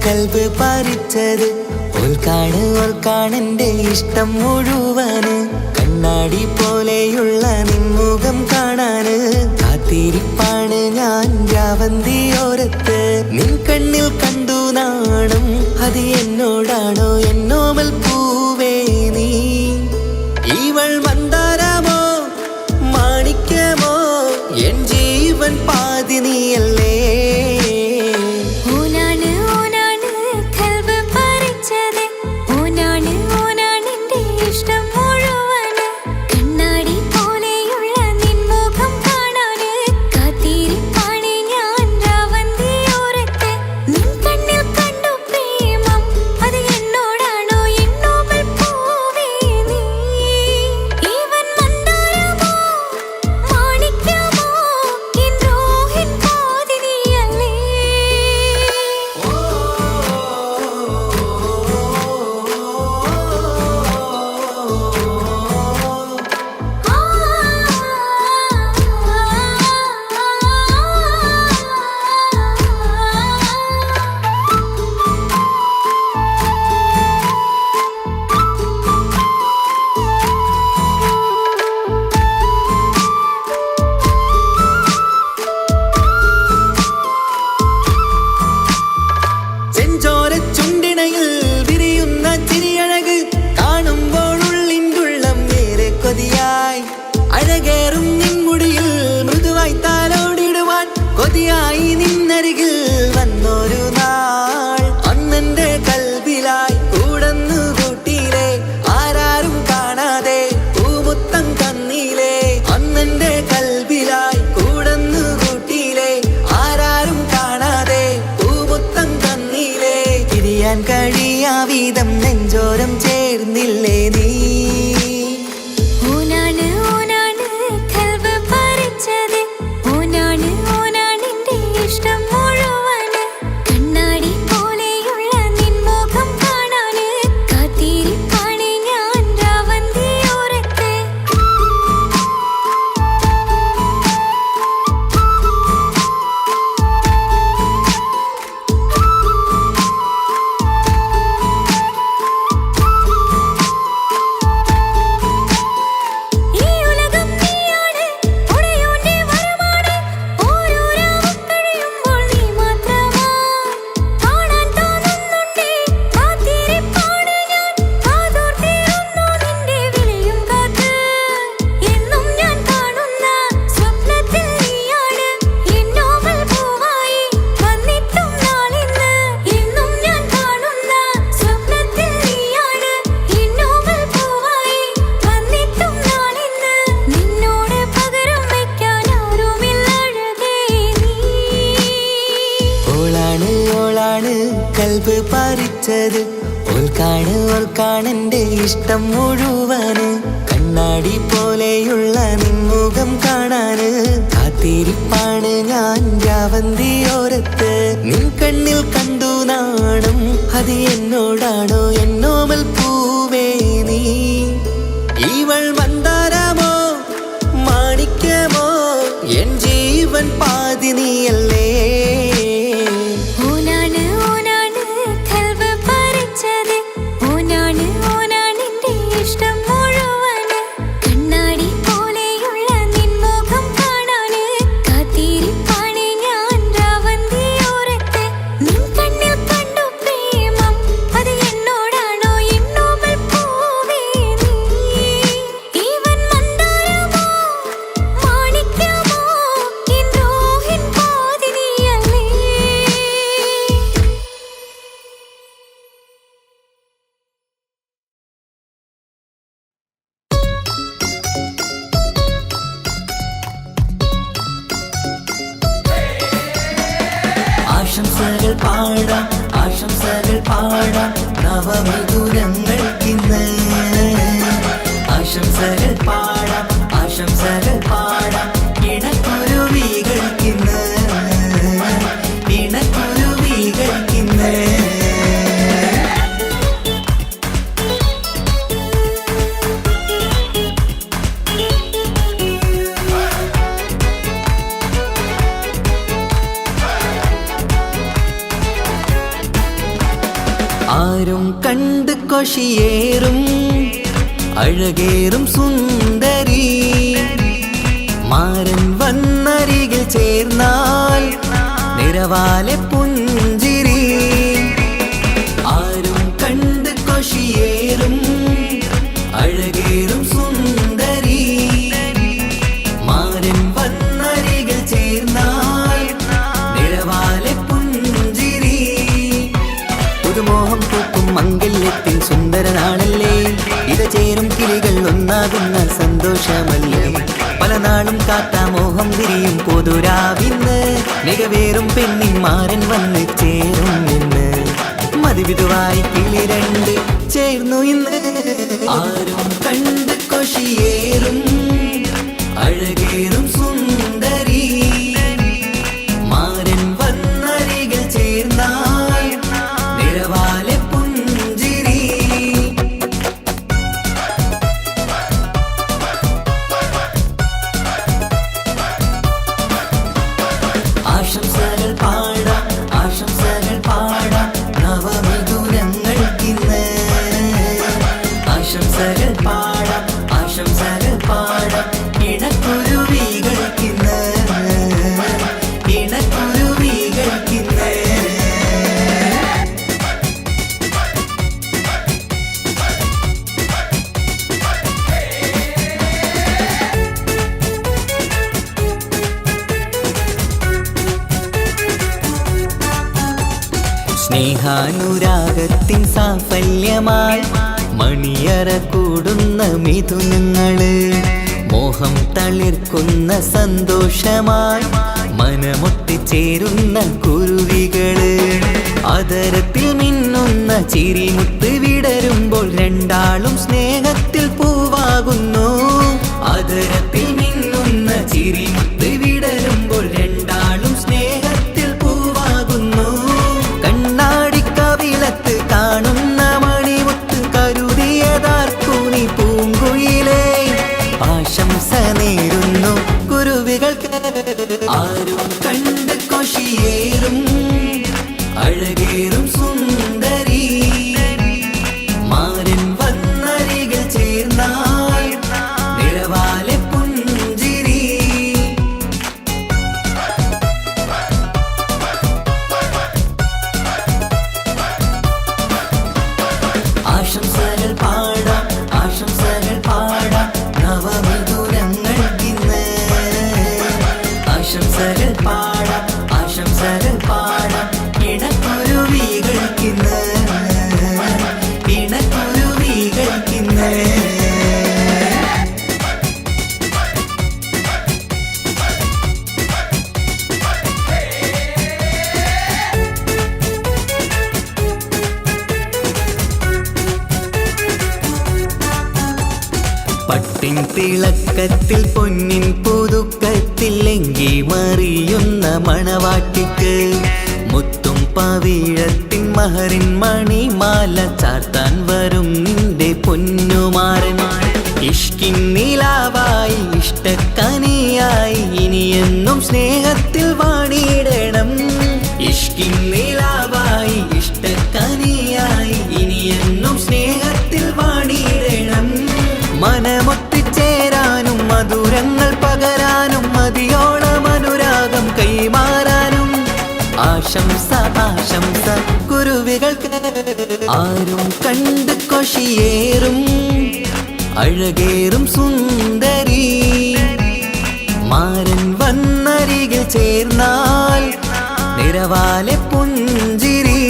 കൽബ് പറിച്ചത് ഓൾക്കാണെന്റെ ഇഷ്ടം മുഴുവന്. കണ്ണാടി പോലെയുള്ള നിൻമുഖം കാണാന് കാത്തിരിപ്പാണ് ഞാൻ രാവന്തിയോരത്ത്. നിൻ കണ്ണിൽ കണ്ടു നാണം, അത് എന്നോടാണോ എന്നോമൽ പൂവേ നീ? ഇവൾ മന്ദാരമോ മാണിക്യമോ, എൻ ജീവൻ പാതി നീയല്ലേ. അഴകേറും നിൻമുടിയിൽ മൃദുവായി താലോടിടുവാൻ കൊതിയായി നിന്നരികിൽ വന്നൊരു നാൾ. അന്നെന്റെ കൽബിലായി കൂടന്നു കൂട്ടിയിലെ ആരാരും കാണാതെ പൂമുത്തം തന്നീലേ. അന്നെന്റെ കൽബിലായി കൂടന്നു കൂട്ടിയിലെ ആരാരും കാണാതെ പൂമുത്തം തന്നീലേ. തിരിയാൻ കഴിയാ വീതം നെഞ്ചോരം ചേർന്നില്ലേ നീ? കൽബ് പറിച്ചത് ഓൾക്കാണെന്റെ ഇഷ്ടം മുഴുവന്. കണ്ണാടി പോലെയുള്ള നിൻമുഖം കാണാന് കാത്തിരിപ്പാണ് ഞാൻ രാവന്തിയോരത്ത്. നിൻ കണ്ണിൽ കണ്ടു നാണം, അത് എന്നോടാണോ എന്നോമൽ പൂവേ നീ? ഇവൾ മന്ദാരമോ മാണിക്യമോ, എൻ ജീവൻ പാതി നീയല്ലേ. ആശംസകൾ പാടാം, ആശംസകൾ പാടാം നവമിഥുനങ്ങൾക്കിന്ന്. ആശംസകൾ പാടാം, ആശംസകൾ പാടാം ഇണക്കുരുവികൾക്കിന്ന്, ഇണക്കുരുവികൾക്കിന്ന്. ആരും കണ്ട് കൊഷിയേറും അഴകേറും സുന്ദരി മാരൻ വന്നരികിൽ ചേർന്നാൽ നിറവാലെ പുഞ്ചിരി ആരും കണ്ട് കൊഷിയേറും അഴകേറും സുന്ദരി മാരൻ വന്നരികിൽ ചേർന്നാൽ നിറവാലെ പുഞ്ചിരി പുതുമോഹം പൂക്കും മംഗല്യത്തിൻ സുന്ദരനാണല്ലേ ഇത ചേരും കിളികൾ ഒന്നാകുന്ന സന്തോഷമല്ലേ പല നാളും കാത്താ മോഹം വിരിയും പൊതുരാവിന്ന് മികവേറും പെണ്ണിൻ മാരൻ വന്ന് ചേരും ഇന്ന് മതിവിധുവായി കിളി രണ്ട് ചേർന്നു ഇന്ന് ആരും കണ്ട് കൊഷിയേറും അഴകേറും സുന്ദരി മാരൻ വന്നരികിൽ ചേർന്നാൽ നിറവാലെ പുഞ്ചിരി ആശംസകൾ പാടാം ആശംസകൾ പാടാം നവമിഥുനങ്ങൾക്കിന്ന് ആശംസകൾ പാടാം ആശംസകൾ പാടാം ഇണക്കുരുവികൾക്കിന്ന് ഇണക്കുരുവികൾക്കിന്ന് സ്നേഹാനുരാഗത്തിൻ സാഫല്യമായി മണിയറ കൂടുന്ന മിഥുനങ്ങള് മോഹം തളിർക്കുന്ന സന്തോഷമായി മനമൊട്ടിച്ചേരുന്ന കുരുവികള് അതരത്തിൽ മിന്നുന്ന ചിരിമുത്ത് വിടരുമ്പോൾ രണ്ടാളും സ്നേഹത്തിൽ പൂവാകുന്നു അതരത്തിൽ മിന്നുന്ന ചിരിമുത്ത് വിടരുമ്പോൾ രണ്ടാളും സ്നേഹത്തിൽ പൂവാകുന്നു കണ്ണാടിക്കവിളത്ത് കാണുന്ന മണിമുത്ത് കരുതിയതാർക്കൂനി പൂങ്കുയിലേ ആശംസ നേരുന്നു കുരുവികൾക്ക് ആരും കണ്ട് കൊഷിയേറും അഴകേറും സുന്ദരി മാരൻ വന്നരികിൽ ചേർന്നാൽ നിറവാലെ പുഞ്ചിരി ആശംസകൾ പാടാം ആശംസകൾ പാടാം നവമിഥുനങ്ങൾക്കിന്ന് ആശംസകൾ പാടാം ആശംസകൾ പാടാം ഇണക്കുരുവികൾക്കിന്ന് ഇണക്കുരുവികൾക്കിന്ന് പട്ടിൻ തിളക്കത്തിൽ പൊന്നിൻ പുതുക്കത്തിൽ എങ്കി മറിയുന്ന മണവാട്ടിക്ക് മുത്തും പവിഴത്തിൻ മഹറിൻ മണിമാല ചാർത്താൻ വരും നിന്റെ പൊന്നുമാരൻ ഇഷ്കിൻ നിലാവായി ഇഷ്ടക്കനിയായി ഇനിയെന്നും സ്നേഹത്തിൽ വാണിയിടണം ഇഷ്കിൻ നിലാവായി ഇഷ്ടക്കനിയായി ഇനിയെന്നും സ്നേഹത്തിൽ വാണിയിടണം മനമൊട്ടിച്ചേരാനും മധുരങ്ങൾ പകരാനും മതിയോളം അനുരാഗം കൈമാറാനും ആശംസ ആശംസ കുരുവികൾക്ക് ആരും കണ്ട് കൊഷിയേറും അഴകേറും സുന്ദരി മാരൻ വന്നരികിൽ ചേർന്നാൽ നിറവാലെ പുഞ്ചിരി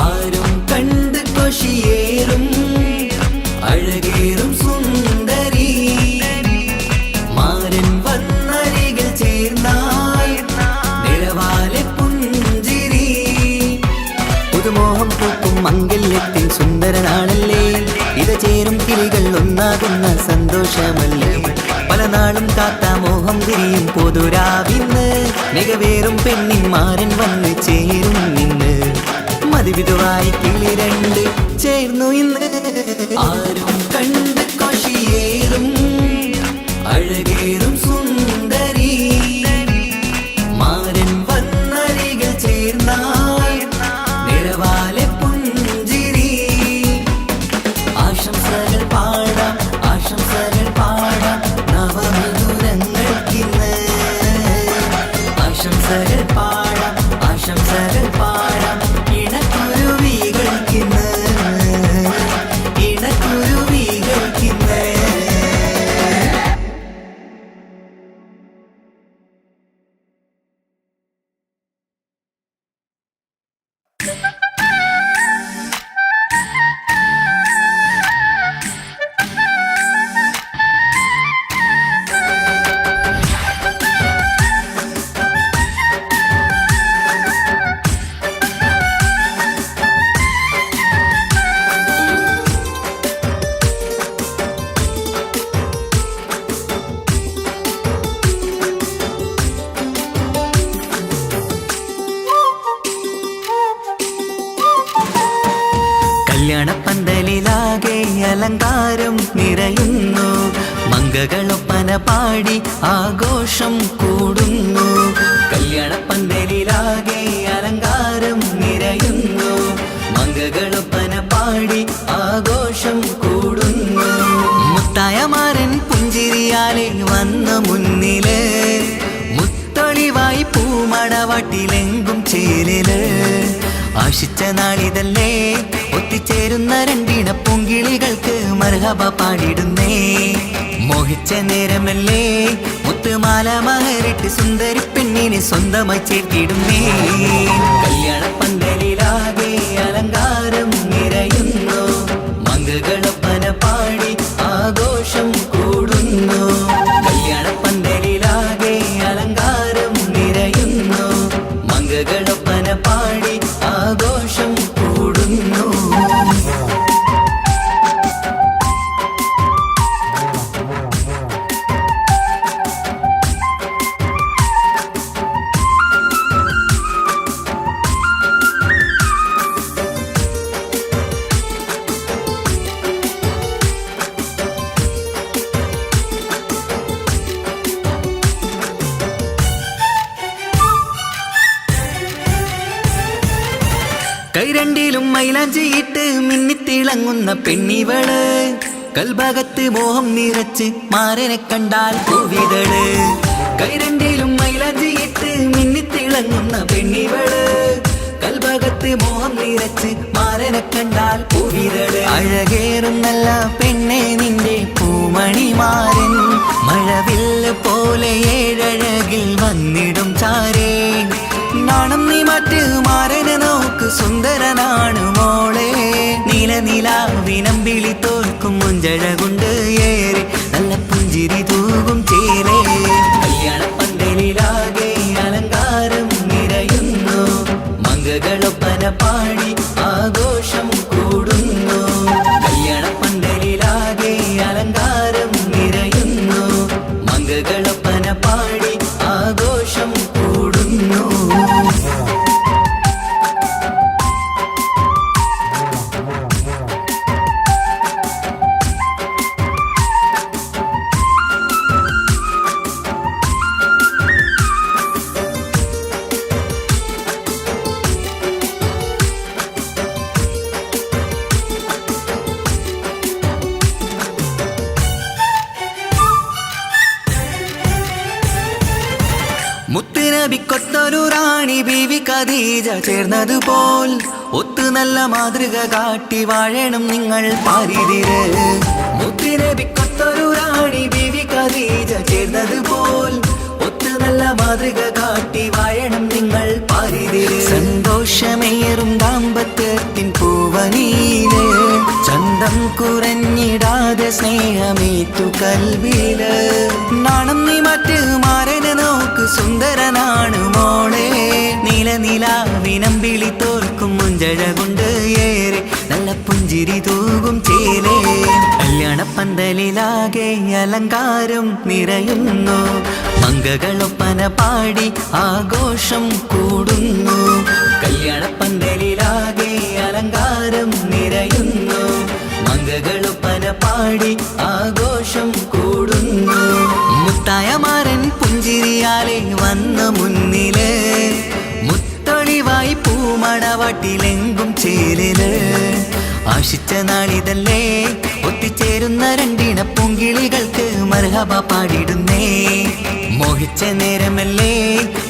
ആരും കണ്ട് കൊഷിയേറും അഴകേറും സുന്ദരി മാരൻ വന്നരികിൽ ചേർന്നാൽ നിറവാലെ പുഞ്ചിരി പുതുമോഹം പൂക്കും മംഗല്യത്തിൻ സുന്ദരനാണല്ലേ ഇത ചേരും കിളികൾ ഒന്നാകുന്ന സന്തോഷമല്ലേ പല നാളും കാത്താ മോഹം വിരിയും പൊതുരാവിന്ന് മികവേറും പെണ്ണിൻ മാരൻ വന്ന് ചേരും ഇന്ന് മതിവിധുവായി കിളി രണ്ട് ചേർന്നു ഇന്ന് ആരും കണ്ട് കൊഷിയേറും അഴകേറും സുന്ദരി മാരൻ വന്നരികിൽ ചേർന്നാൽ നിറവാലെ ആശംസകൾ പാടാം ആശംസകൾ പാടാം ഇണക്കുരുവികൾക്കിന്ന് ഇണക്കുരുവികൾക്കിന്ന്. കല്യാണപ്പന്തലിലാകെ അലങ്കാരം നിറയുന്നു മംഗകളൊപ്പന പാടി ആഘോഷം കൂടുന്നു. കല്യാണപ്പന്തലിലാകെ അലങ്കാരം നിറയുന്നു മംഗകളൊപ്പന പാടി ആഘോഷം കൂടുന്നു. മുത്തായമാരൻ പുഞ്ചിരിയാലെ വന്ന മുന്നില് മുത്തൊളിവായി പൂമടവാട്ടിലെങ്കും ചേലില്. ആശിച്ച നാളിതല്ലേ ഒത്തിച്ചേരുന്ന രണ്ടിണ പൂങ്കിളികൾക്ക് മർഹബ പാടിടുന്നേ. മോഹിച്ച നേരമല്ലേ മുത്തുമാല മഹരിട്ട് സുന്ദരി പെണ്ണിനെ സ്വന്തമായി ചേർത്തിടുന്നേ. കല്യാണപ്പന്തലിലാകെ അലങ്കാരം നിറയുന്നു മംഗകളൊപ്പന പാടി ആഘോഷം കൂടുന്നു. കല്യാണപ്പന്തലിലാകെ അലങ്കാരം നിറയുന്നു മംഗകളൊപ്പന പാടി ആഘോഷം കൂടുന്നു. കൈരണ്ടിലും മൈലാഞ്ചിയിട്ട് മിന്നിത്തിളങ്ങുന്ന പെണ്ണിവള്. കൽഭാഗത്ത് മോഹം നിറച്ച് മാരനെ കണ്ടാൽ പൂവിതള്. കൈരണ്ടിലും മൈലാഞ്ചിയിട്ട് മിന്നിത്തിളങ്ങുന്ന പെണ്ണിവള്. കൽഭാഗത്ത് മോഹം നിറച്ച് മാരനെ കണ്ടാൽ പൂവിതള്. അഴകേറും നല്ല പെണ്ണെ നിന്റെ പൂമണിമാരൻ മഴവില്ല് പോലെ ഏഴഴകിൽ വന്നിടും ചാരേ. നാണം നീ മറ്റ് മാരനെ നോക്ക് സുന്ദരനാണ് മോളെ. നീലനിലാവിനമ്പിളി തോൽക്കും മുഞ്ചഴകുണ്ട് ഏറെ നല്ല പുഞ്ചിരി തൂകും ചേരേ. കല്യാണപ്പന്തലിലാകെ അലങ്കാരം നിറയുന്നു മംഗകളൊപ്പന പാടി ആഘോഷം കൂടുന്നു. കല്യാണപ്പന്തലിലാകെ അലങ്കാരം നിറയുന്നു മംഗകളൊപ്പന പാടി ആഘോഷം കൂടുന്നു. മുത്തുനബിക്കൊത്തൊരു റാണി ബീവി ഖദീജ ചേർന്നതുപോൽ ഒത്തു നല്ല മാതൃക കാട്ടി വാഴണം നിങ്ങൾ പാരിതിര്. മുത്തുനബിക്കൊത്തൊരു റാണി ബീവി ഖദീജ ചേർന്നതുപോൽ ഒത്തു നല്ല മാതൃക കാട്ടി വാഴണം നിങ്ങൾ പാരിതിര്. സന്തോഷമേറും ദാമ്പത്യത്തിൻ പൂവനീല് ചന്തം കുറഞ്ഞിടാതെ സ്നേഹമേറ്റു കൽവില്. നാണം നീ മറ്റ് മാരനെ നോക്ക് സുന്ദരനാണ് മോളെ. നീലനിലാവിനമ്പിളി തോൽക്കും മുഞ്ചഴകുണ്ട് ഏറെ നല്ല പുഞ്ചിരി തൂകും ചേലേ. കല്യാണപ്പന്തലിലാകെ അലങ്കാരം നിറയുന്നു മംഗകളൊപ്പന പാടി ആഘോഷം കൂടുന്നു. കല്യാണപ്പന്തലിലാകെ അലങ്കാരം നിറയുന്നു മംഗകളൊപ്പന പാടി ആഘോഷം കൂടുന്നു. മുത്തായമാരൻ പുഞ്ചിരിയാലെ വന്ന മുന്നില് മുത്തൊളിവായി പൂമടവാട്ടിലെങ്കും ചേലില്. ആശിച്ച നാളിതല്ലേ ഒത്തിച്ചേരുന്ന രണ്ടിണ പൂങ്കിളികൾക്ക് മർഹബ പാടിടുന്നേ. മോഹിച്ച നേരമല്ലേ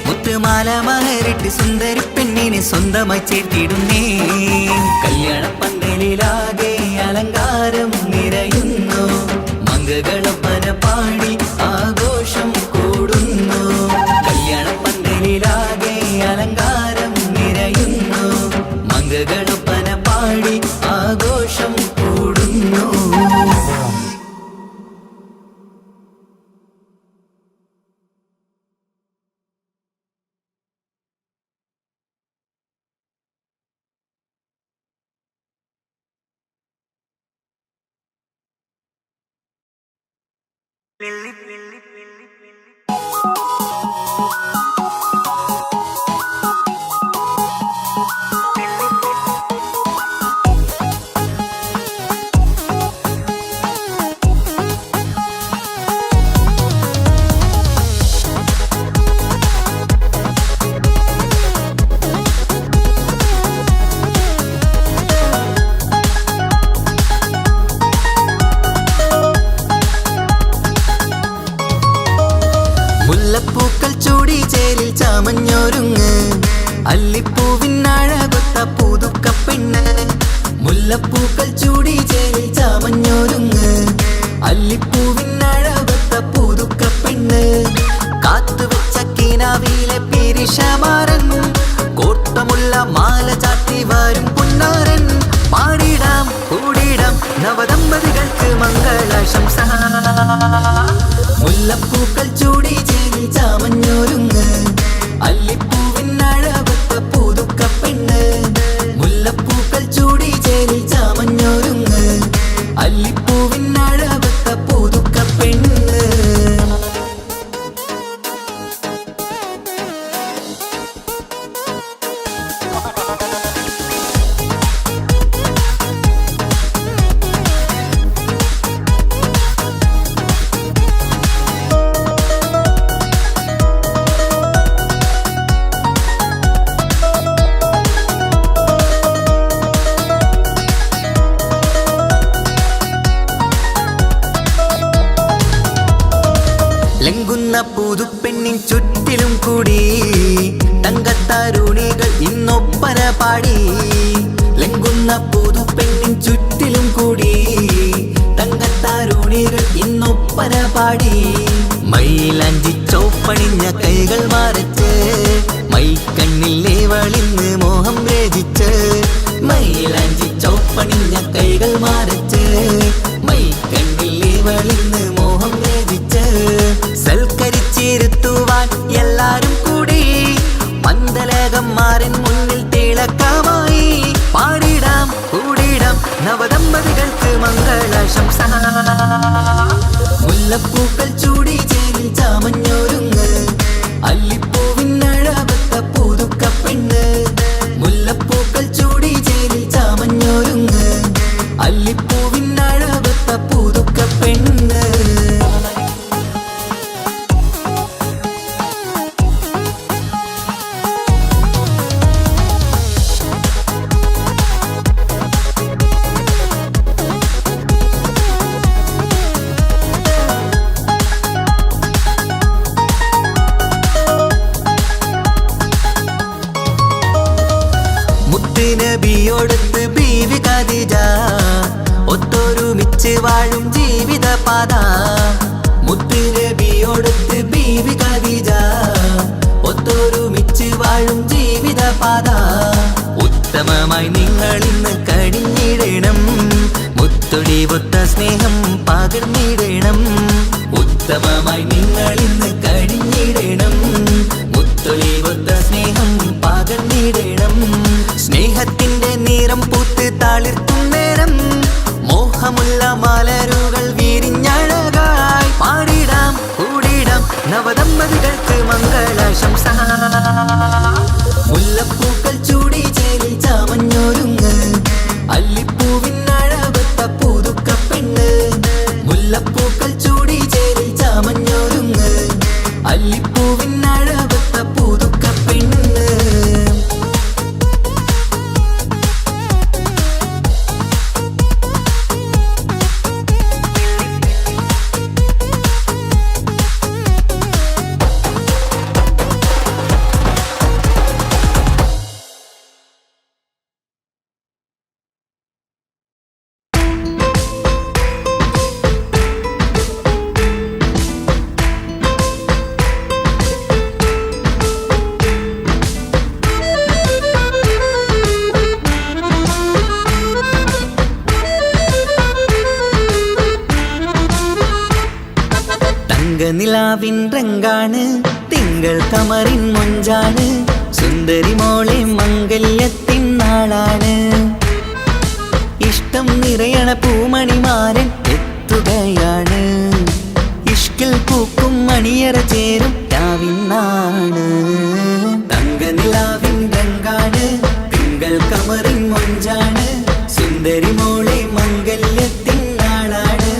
മുത്ത് മുത്തുമാല മഹരിട്ട് സുന്ദരി പെണ്ണിനെ സ്വന്തമായി ചേർത്തിടുന്നേ. കല്യാണ പന്തലിലാകെ അലങ്കാരം നിറയുന്നു, മംഗളപ്പന പാടി ആഘോഷം കൂടുന്നു. കല്യാണ പന്തലിലാകെ അലങ്കാരം നിറയുന്നു, മംഗളപ്പന പാടി ആഘോഷം കൂടുന്നു. മുല്ലപ്പൂക്കൾ ചൂടി ചേലിൽ ചാമഞ്ഞൊരുങ്ങ്, അല്ലിപ്പൂവിനഴകൊത്ത പുതുക്കപ്പെണ്ണ്. മുല്ലപ്പൂക്കൾ ചൂടി ചേലിൽ ചാമഞ്ഞൊരുങ്ങ്, അല്ലിപ്പൂവിനഴകൊത്ത പുതുക്കപ്പെണ്ണ്. കാത്തുവെച്ച കിനാവിലെ പിരിശമാരൻ, കോർത്തമുള്ള മാല ചാത്തി വരും പുന്നാരൻ. പാടിടാം കൂടിടാം നവദമ്പതികൾക്ക് മംഗളാശംസ. മുല്ലപ്പൂക്കൾ ചൂടി ചേലിൽ ചാമഞ്ഞൊരുങ്ങ്, അല്ലിപ്പൂവിനഴകൊത്ത പുതുക്കപ്പെണ്ണ്. മുല്ലപ്പൂക്കൾ ചൂടി ചേലിൽ ചാമഞ്ഞൊരുങ്ങ്, അല്ലിപ്പൂവിനഴകൊത്ത പുതുക്കപ്പെണ്ണ്. ലംഘുന്ന പുതുപ്പെണ്ണിൻ ചുറ്റിലും കൂടി തങ്കത്താരുണികൾ ഇന്നൊപ്പന പാടി. ലംഘുന്ന പുതുപ്പെണ്ണിൻ ചുറ്റിലും കൂടി തങ്കത്താരുണികൾ ഇന്നൊപ്പന പാടി. മൈലാഞ്ചി ചോപ്പണിഞ്ഞ കൈകൾ മറച്ച്, മൈക്കണ്ണിലെ വളിന്ന് മോഹം രചിച്ച്. മൈലാഞ്ചി ചോപ്പണിഞ്ഞ കൈകൾ മറച്ച്, മൈക്കണ്ണിലെ വളിന്ന് മോഹം രചിച്ച്. സൽക്കരിച്ചിരുത്തുവാൻ എല്ലാരും കൂടി പന്തലകം മാറിൻ മുന്നിൽ തിളക്കമായി. പാടിടാം കൂടിടാം നവദമ്പതികൾക്ക് മംഗളാശംസ. മുല്ലപ്പൂക്കൾ ചൂടി ചേലിൽ ചാമഞ്ഞൊരുങ്ങ്, അല്ലിപ്പൂവിനഴകൊത്ത പുതുക്കപ്പെണ്ണ്. മുല്ലപ്പൂക്കൾ ചൂടി ചേലിൽ ചാമഞ്ഞൊരുങ്ങ്, അല്ലിപ്പൂവിനഴകൊത്ത പുതുക്കപ്പെണ്ണ്. നബിയോടൊത്ത് ബീവി ഖദീജ, ഒത്തൊരുമിച്ച് വാഴും ജീവിത പാത. മുത്ത് നബിയോടൊത്ത് ബീവി ഖദീജ, ഒത്തൊരുമിച്ച് വാഴും ജീവിത പാത. ഉത്തമമായി നിങ്ങൾ ഇന്ന് കഴിഞ്ഞിടണം, മുത്തൊടിവൊത്ത സ്നേഹം പകർന്നിടണം. ഉത്തമമായി നിങ്ങൾ ഇന്ന് കഴിഞ്ഞിടണം, മുത്തൊടിവൊത്ത സ്നേഹം പകർന്നിടണം. സ്നേഹത്തിന്റെ നിറം പൂത്ത് തളിർക്കും നേരം, മോഹമുള്ള മലരുകൾ വിരിഞ്ഞഴകായി. പാടിടാം കൂടിടാം നവദമ്പതികൾക്ക് മംഗളാശംസ. മുല്ലപ്പൂക്കൾ ചൂടി ചേലിൽ ചാമഞ്ഞൊരുങ്ങ്, അല്ലിപ്പൂവിനഴകൊത്ത പുതുക്കപ്പെണ്ണ്. മുല്ലപ്പൂക്കൾ ചൂടി ചേലിൽ ചാമഞ്ഞൊരുങ്ങ്, തങ്കനിലാവിൻ രംഗാണ് തിങ്കൾ കമറിൻ മൊഞ്ചാണ് സുന്ദരി മോളെ മംഗല്യത്തിൻ നാളാണ് ഇഷ്ടം നിറയണ പൂമണിമാരൻ എത്തുകയാണ് ഇഷ്കിൽ പൂക്കും മണിയറ ചേരും രാവിനാണ് തങ്കനിലാവിൻ രംഗാണ് തിങ്കൾ കമറിൻ മൊഞ്ചാണ് സുന്ദരി മോളെ മംഗല്യത്തിൻ നാളാണ്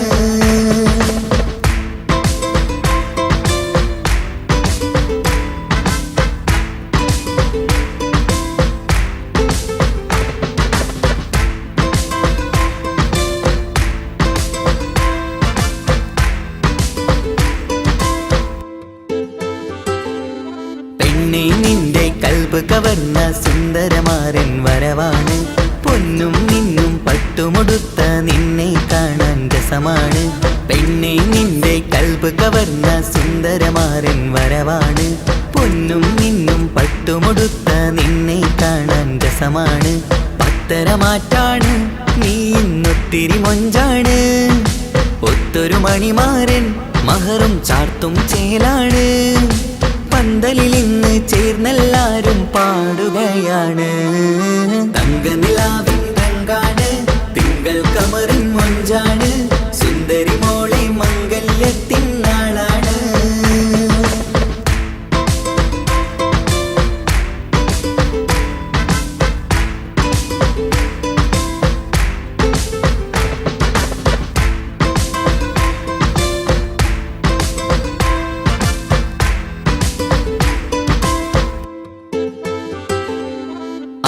നിന്റെ കൽബ് കവർന്ന സുന്ദരമാരൻ വരവാണ് പൊന്നും നിന്നും പട്ടുമൊടുത്ത നിന്നെ കാണാൻ രസമാണ് പെണ്ണെ നിന്റെ കൽബ് കവർന്ന സുന്ദരമാരൻ വരവാണ് പൊന്നും നിന്നും പട്ടുമൊടുത്ത നിന്നെ കാണാൻ രസമാണ് പത്തരമാറ്റാണ് നീ ഇന്നൊത്തിരി മൊഞ്ചാണ് ഒത്തൊരു മണിമാരൻ മഹറും ചാർത്തും ചേലാണ് പന്തലിൽ ഇന്ന് ചേർന്നെല്ലാരും പാടുകയാണ് തങ്കനിലാവിൻ രംഗാണ് തിങ്കൾ കമറിൻ മൊഞ്ചാണ് സുന്ദരി മോളെ മംഗല്യത്തിൻ നാളാണ്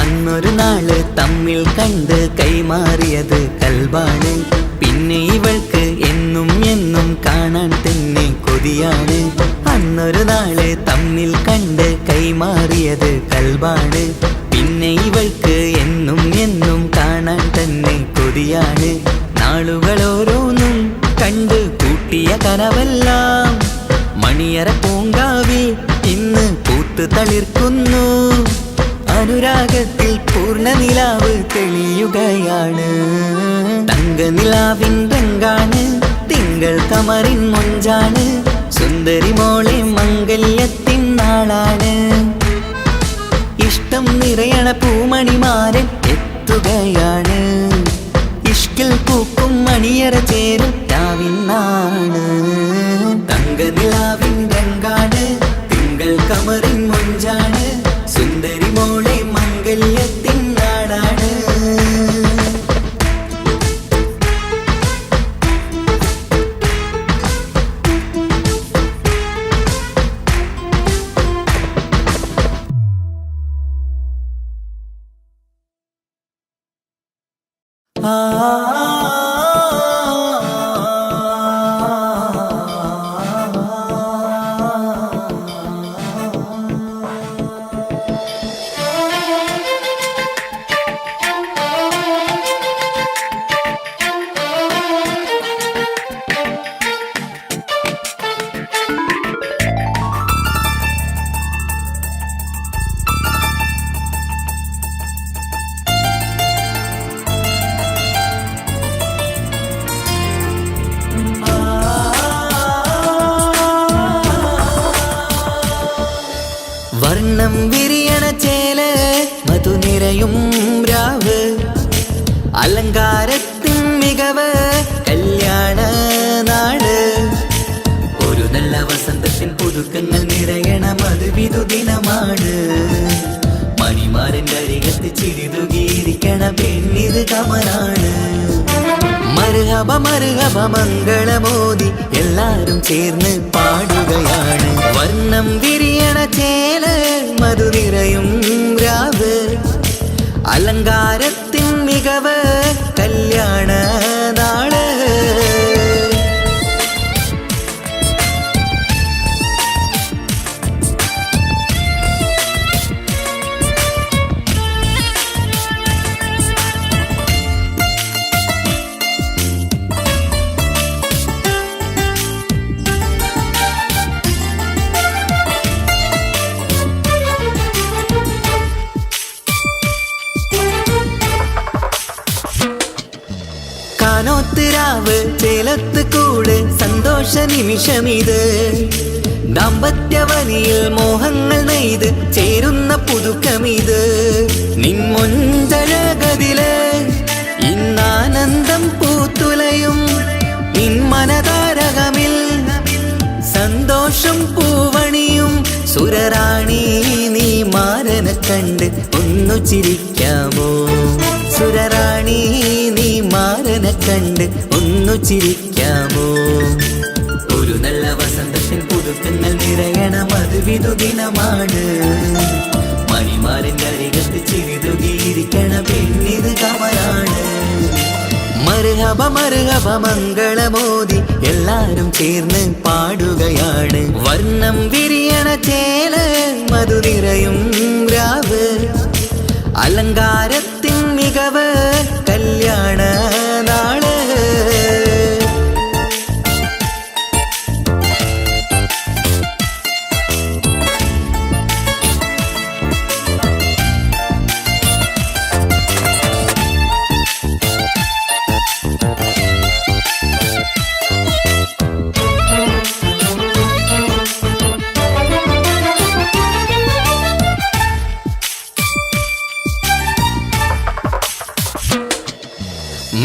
അന്നൊരു നാള് തമ്മിൽ കണ്ട് കൈമാറിയത് കൽബാണ് പിന്നെ ഇവൾക്ക് എന്നും എന്നും കാണാൻ തന്നെ കൊതിയാണ് അന്നൊരു നാള് തമ്മിൽ കണ്ട് കൈമാറിയത് കൽബാണ് പിന്നെ ഇവൾക്ക് എന്നും എന്നും കാണാൻ തന്നെ കൊതിയാണ് നാളുകൾ ഓരോന്നും കണ്ട് കൂട്ടിയ കനവെല്ലാം മണിയറ പൂങ്കാവിൽ ഇന്ന് പൂത്ത് തളിർക്കുന്നു അനുരാഗത്തിൽ പൂർണ്ണ നിലാവ് തെളിയുകയാണ് തങ്കനിലാവിൻ രംഗാണ് തിങ്കൾ കമറിൻ മൊഞ്ചാണ് സുന്ദരി മോളെ മംഗല്യത്തിൻ നാളാണ് ഇഷ്ടം നിറയണ പൂമണിമാരൻ എത്തുകയാണ് ഇഷ്കിൽ പൂക്കും മണിയറ ചേരും രാവിനാണ് തങ്കനിലാവിൻ രംഗാണ് തിങ്കൾ കമറിൻ മൊഞ്ചാണ് സുന്ദരി മോളെ മംഗല്യത്തിൻ നാടാണ് വർണ്ണം വിരിയണ ചേല് മധുനിരയും രാവ് അലങ്കാരത്തിൻ മികവ് കല്യാണ നാട് ഒരു നല്ല വസന്തത്തിൻ പുതുക്കങ്ങൾ നിറയണ മധുവിധു ദിനമാണ് മണിമാരൻ്റെ അരികത്ത് ചിരിതുകീരിക്കണ പെണ്ണിത് കമറാണ് മർഹബ മർഹബ മംഗളമോദി എല്ലാരും ചേർന്ന് പാടുകയാണ് വർണ്ണം വിരിയണ ചേല് മധുനിരയും രാവ് അലങ്കാരത്തിൻ മികവ് കല്യാണ നാള് കാനോത്ത് രാവ് ചേലത്ത് കൂട് സന്തോഷ സന്തോഷ നിമിഷമിത്. ദാമ്പത്യവനിയിൽ മോഹങ്ങൾ നെയ്ത് ചേരുന്ന പുതുക്കമിത്. നിൻമൊഞ്ചഴകതില് ഇന്നാനന്ദം പൂത്തുലയും. നിൻ മനതാരകമിൽ സന്തോഷം പൂവണിയും. സുരറാണി നീ മാരനെ കണ്ട് ഒന്നു ചിരിക്കാമോ? സുരറാണി നീ മാരനെ കണ്ട് ഒന്നു ചിരിക്കാമോ? ഒരു നല്ല വസന്തത്തിൽ പുതുക്കങ്ങൾ നിറയണം, അത് വിധുദിനമാണ്. മണിമാരൻ്റെ അരികത്ത് ചിരിതുകിയിരിക്കണ പെണ്ണിത് കമലാണ്. മർഹബ മർഹബ മംഗളമോദി എല്ലാരും ചേർന്ന് പാടുകയാണ്. വർണ്ണം വിരിയണ ചേല മധു നിറയും രാവ്. അലങ്കാരത്തിൻ മികവ് കല്യാണ നാള്.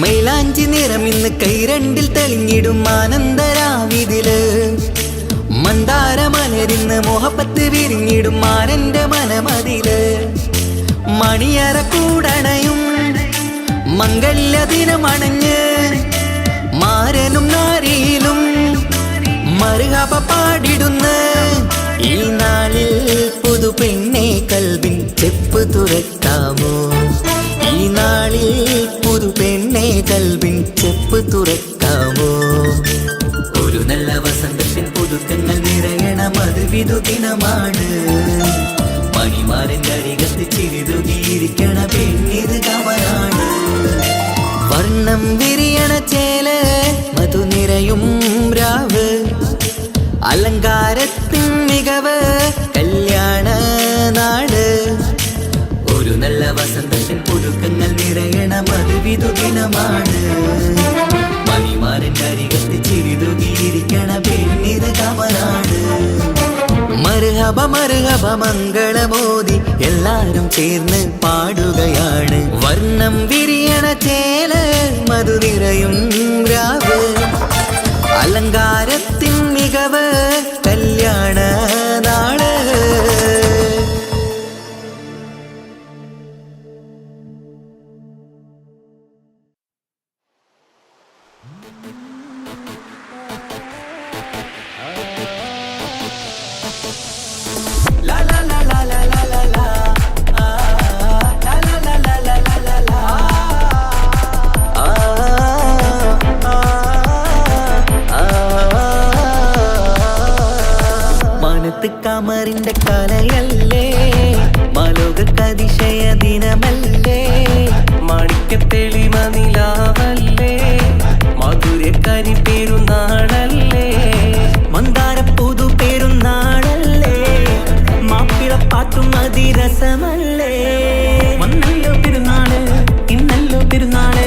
മൈലാഞ്ചി നിറമിന്ന് കൈരണ്ടിൽ തെളിഞ്ഞിടും ആനന്ദരാവിതില്. മന്ദാര മലരിന്ന് മോഹപ്പത്ത് വിരിഞ്ഞിടും മാരന്റെ മനമതില്. മണിയറ കൂടണയും മംഗല്യ ദിനമണഞ്ഞ് മാരനും നാരിയിലും മർഹബ പാടിടുന്ന ഈ നാളിൽ പുതു പെണ്ണെ കൽവിൻ ചെപ്പ് തുറക്കാമോ? ഈ നാളിൽ പുതു പെണ്ണെ കൽവിൻ ചെപ്പ് തുറക്കാമോ? ഒരു നല്ല വസന്തത്തിൽ പുതുക്കങ്ങൾ നിറയണം, അത് വിധുദിനമാണ്. മണിമാരൻ്റെ അരികത്ത് ചിരിതുകിയിരിക്കണ പെണ്ണിത് കമലാണ്. വർണ്ണം വിരിയണ ചേല മധു നിറയും രാവ്. അലങ്കാരത്തിൻ മികവ് കല്യാണ നാട്. ഒരു നല്ല വസന്തത്തിൽ പുതുക്കങ്ങൾ നിറയണം, അത് വിധുദിനമാണ്. മണിമാരൻ്റെ അരികത്ത് ചിരിതുകിയിരിക്കണ പെണ്ണിത് കമലാണ്. മർഹബ മർഹബ മംഗളമോദി എല്ലാരും ചേർന്ന് പാടുകയാണ്. വർണ്ണം വിരിയണ ചേല മധു നിറയും രാവ്. അലങ്കാരത്തിൻ മികവ് കല്യാണ നാള്. കമറിന്റെ കലയല്ലേ, മാലോകതിശയ ദിനമല്ലേ. മാണിക്യത്തെളിമ നിലാവല്ലേ, മാധുര്യക്കരി പെരുന്നാളല്ലേ. മന്ദാര പുതു പെരുന്നാളല്ലേ, മാപ്പിളപ്പാട്ടും അതിരസമല്ലേ. വന്നല്ലോ പെരുന്നാള്, ഇന്നല്ലോ പെരുന്നാള്,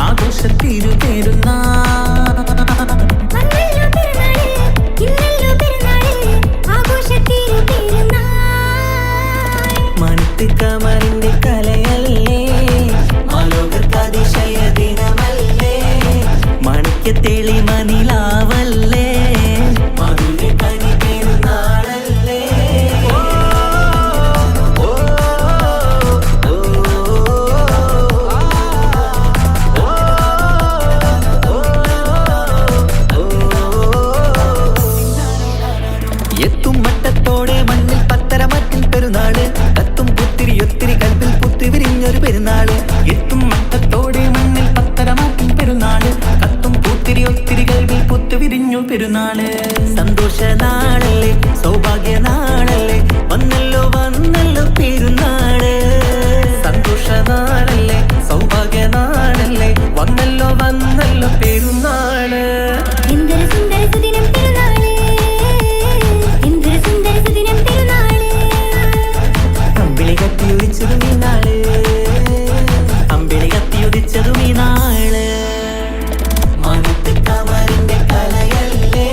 ആഘോഷത്തിരു പെരുന്നാൾ. കമറിന്റെ കലയല്ലേ, മാലോകർക്കതിശയ ദിനമല്ലേ. മാണിക്യത്തെളിമ നിലാവല്ലേ, മധുരക്കരി പെരുന്നാളല്ലേ. എത്തും മട്ടത്തോടെ മണ്ണിൽ പത്തരമറ്റിൽ പെരുന്നാള്. കത്തും ഒത്തിരി കൽവിൽ പുത്തി വിരിഞ്ഞൊരു പെരുന്നാള്. എത്തും മട്ടത്തോടെ മണ്ണിൽ പത്തരമാക്കും പെരുന്നാള്. കത്തും ഒത്തിരി കൽവിൽ പുത്തു വിരിഞ്ഞു പെരുന്നാള്. സന്തോഷ നാളല്ലേ, സൗഭാഗ്യ നാളല്ലേ, വന്നല്ലോ പെരുന്നാള്. സന്തോഷ നാളല്ലേ, സൗഭാഗ്യ നാളല്ലേ, വന്നല്ലോ പെരുന്നാള്. എന്തൊരു സുന്ദര സുദിനം പെരുന്നാള്, എന്തൊരു സുന്ദര സുദിനം പെരുന്നാള്. അമ്പിളി കത്തിയുദിച്ചതും ഈ നാള്, അമ്പിളി കത്തിയുദിച്ചതും ഈ നാള്. മണത്ത് കമറിന്റെ കലയല്ലേ,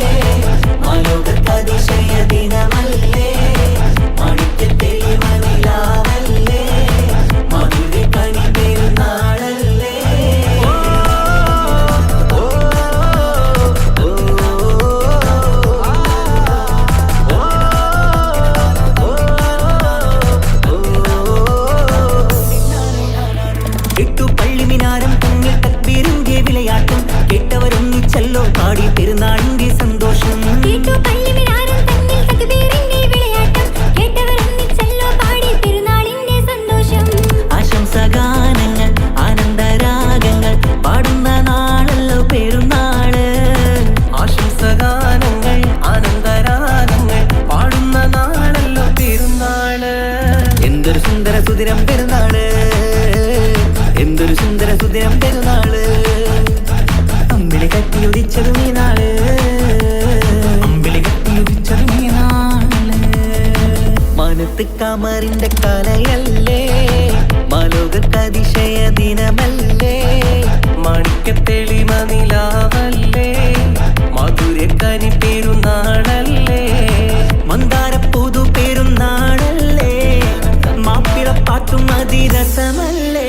സുദിനം പെരുന്നാള് എന്തൊരു സുന്ദര സുദിനം പെരുന്നാള് അമ്പിളി കത്തിയുദിച്ചതും ഈ നാള് അമ്പിളി കത്തിയുദിച്ചതും ഈ നാള് മാനത്ത് കമറിന്റെ കലയല്ലേ മാലോകർക്ക് അതിശയ ദിനമല്ലേ മാണിക്യത്തെളിമ നിലാവല്ലേ മധുരക്കനി പെരുന്നാളല്ലേ മന്ദാരപ്പൂതു പെരുന്നാളല്ലേ മാപ്പിളപ്പാട്ടും അതിരസമല്ലേ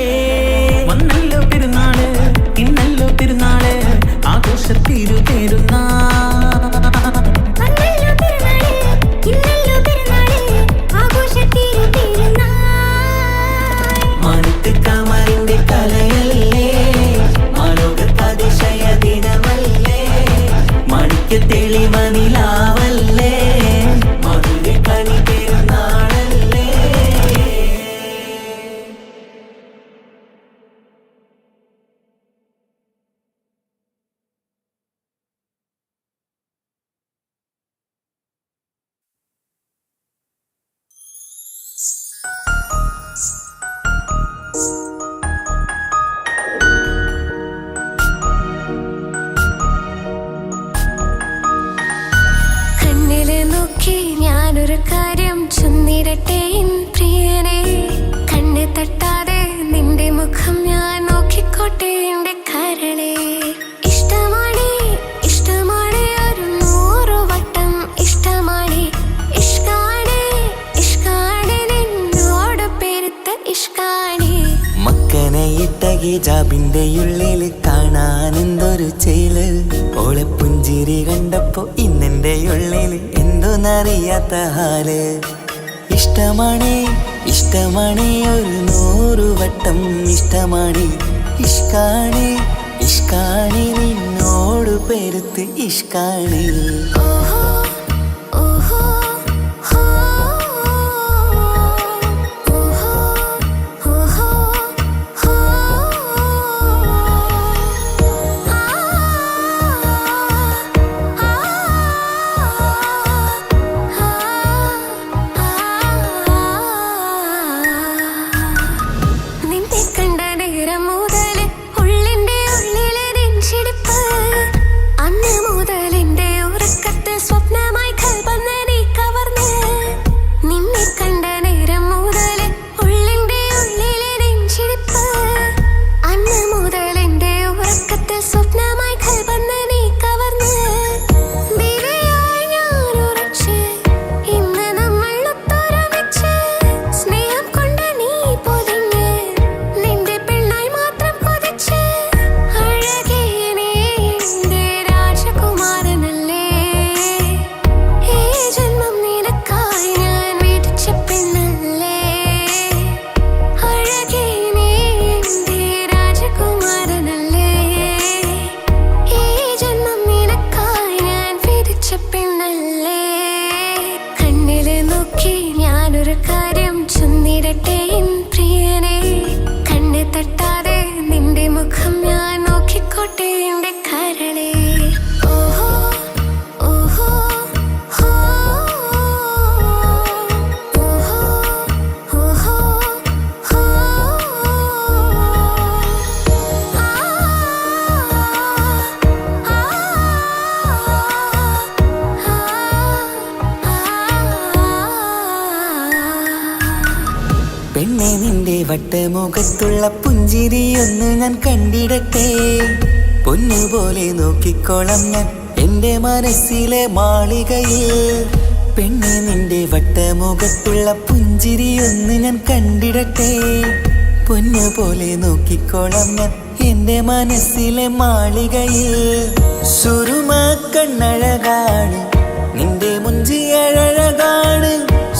വന്നല്ലോ പെരുന്നാള് ഇന്നല്ലോ പെരുന്നാള് ആഘോഷത്തിരു പെരുന്നാൾ മാനത്ത് കമറിന്റെ കലയല്ലേ മാലോകർക്ക് അതിശയ ദിനമല്ലേ മാണിക്യത്തെളിമ നിലാവല്ലേ മധുരക്കനി പെരുന്നാളല്ലേ. കണ്ണില് നോക്കി ഞാനൊരു കാര്യം ചൊന്നിടട്ടെ എൻ പ്രിയനെ കണ്ണ് തട്ടാതെ നിന്റെ മുഖം ഞാൻ നോക്കിക്കോട്ടെ എന്റെ കരളെ ഇഷ്ടമാണ് ഇഷ്ടമാണ് ഒരു 100 വട്ടം ഇഷ്ടമാണ് ഇഷ്കാണ് ഇഷ്കാണ് നിന്നോട് പെരുത്ത ഇഷ്കാണ് മക്കനയിട്ട ഹിജാബിന്റെ ഉള്ളില് കാണാൻ എന്തൊരു ചേല് ഓളെ പുഞ്ചിരി കണ്ടപ്പോ ഇന്നെന്റെ ഉള്ളില് എന്തോന്നറിയാത്ത ഹാല് ഇഷ്ടമാണ് ഇഷ്ടമാണ് ഒരു 100 വട്ടം ഇഷ്ടമാണ് ഇഷ്കാണ് ഇഷ്കാണ് നിന്നോട് പെരുത്ത് ഇഷ്കാണ് ഓഹോ ഓഹോ ഹോ ഓഹോ ഓഹോ ഹോ നിന്നെ കണ്ട നേരം മുതല് ഉള്ളിന്റെ ഉള്ളിലെ നെഞ്ചിടിപ്പ് അന്ന് മുതൽ എന്റെ ഉറക്കത്തിൽ സ്വപ്നമായി കൽപ്പന നീ കവർന്ന് നിന്നെ കണ്ട നേരം മുതല് ഉള്ളിന്റെ ഉള്ളിലെ നെഞ്ചിടിപ്പ് അന്ന് മുതൽ എന്റെ ഉറക്കത്തിൽ സ്വപ്നമായി കൽപ്പന നീ കവർന്ന് ദിവ്യയായി ഞാൻ ഉറച്ച് ഇന്ന് നമ്മൾ ഒത്തൊരുമിച്ച് സ്നേഹം കൊണ്ട് നീ പൊതിഞ്ഞ് നിന്റെ പെണ്ണായി മാത്രം കൊതിച്ച് അഴകേ നീ എന്റെ രാജകുമാരനല്ലേ ഈ ജന്മം നിനക്കായി ഞാൻ വിധിച്ച പെണ്ണല്ലേ അഴകേ നീ എന്റെ രാജകുമാരനല്ലേ ഈ ജന്മം നിനക്കായി ഞാൻ വിധിച്ച പെണ്ണല്ലേ കണ്ണില് നോക്കി ഞാനൊരു കാര്യം ചൊന്നിടട്ടെ എൻ പ്രിയനെ കണ്ണ് തട്ടാതെ നിന്റെ മുഖം ഞാൻ നോക്കിക്കോട്ടെ എന്റെ കരളെ ഓഹോ ഓഹോ ഹോ ഓഹോ ഓഹോ ഹോ പെണ്ണെ നിന്റെ വട്ടമുഖത്തുള്ള പുഞ്ചിരിയൊന്ന് ഞാൻ കണ്ടിടട്ടെ പൊന്നുപോലെ നോക്കിക്കോളം ഞാൻ എന്റെ മനസ്സിലെ മാളികയിൽ പെണ്ണെ നിന്റെ വട്ടമുഖത്തുള്ള പുഞ്ചിരിയൊന്ന് ഞാൻ കണ്ടിടട്ടെ പൊന്നുപോലെ നോക്കിക്കോളം ഞാൻ എന്റെ മനസ്സിലെ മാളികയിൽ സുറുമ കണ്ണഴകാണ് നിന്റെ മുഞ്ചിയഴകാണ്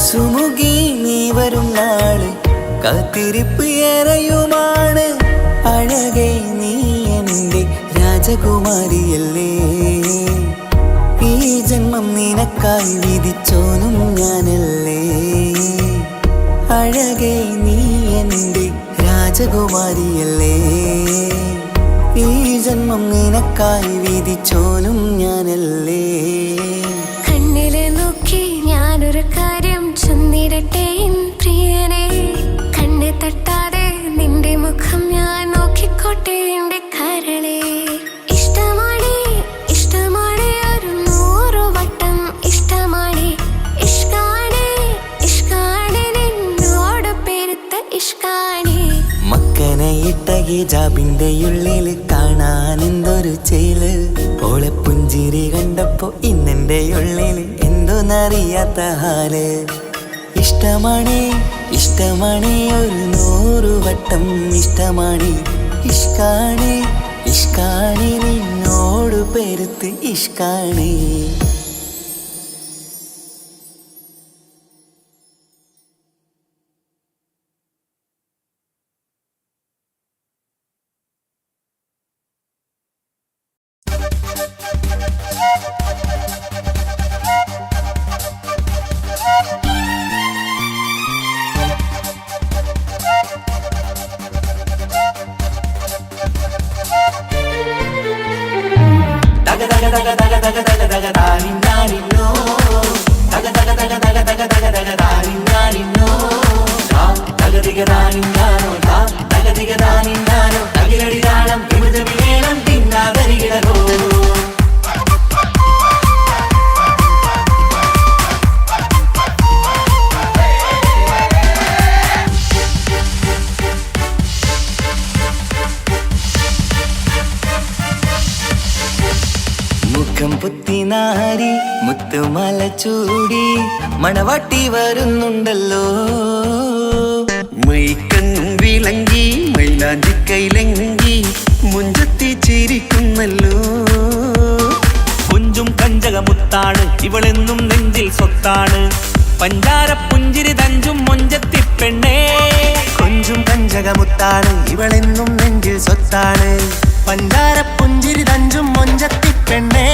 സുമുഖി നീ വരും നാള് കാത്തിരിപ്പ് ഏറെയുമാണ് അഴകെ നീ എന്റെ രാജകുമാരിയല്ലേ ഈ ജന്മം നിനക്കായി വിധിച്ചോനും ഞാനല്ലേ അഴകെ നീ എന്റെ രാജകുമാരിയല്ലേ ഈ ജന്മം നിനക്കായി വിധിച്ചോനും ഞാനല്ലേ കണ്ണില് നോക്കി ഞാനൊരു കാര്യം ചൊന്നിടട്ടെ എൻ പ്രിയനെ കണ്ണ് ഹിജാബിന്റെ ഉള്ളിൽ കാണാൻ എന്തൊരു ചേല്. ഓളെ പുഞ്ചിരി കണ്ടപ്പോ ഇന്നെന്റെ ഉള്ളിൽ എന്തോന്നറിയാത്ത ഹാല്. ഇഷ്ടമാണ് ഇഷ്ടമാണ് ഒരു 100 വട്ടം ഇഷ്ടമാണ്. ഇഷ്കാണ് ഇഷ്കാണ് നിന്നോട് പെരുത്ത് ഇഷ്കാണ്. പുത്തിനാരി മുത്തുമാല ചൂടി മണവാട്ടി വരുന്നുണ്ടല്ലോ. മൈക്കണ്ണും വിളങ്ങി മൈലാഞ്ചി കൈലങ്കി മുഞ്ചത്തി ചിരിക്കുന്നല്ലോ. കുഞ്ചും കഞ്ചകമുത്താണ് ഇവളെന്നും നെഞ്ചിൽ സ്വത്താണ്. പഞ്ചാര പുഞ്ചിരി തഞ്ചും മൊഞ്ചത്തി പെണ്ണേ. കൊഞ്ചും കഞ്ചകമുത്താണ് ഇവളെന്നും നെഞ്ചിൽ സ്വത്താണ്. പഞ്ചാര പുഞ്ചിരി തഞ്ചും മൊഞ്ചത്തി പെണ്ണേ.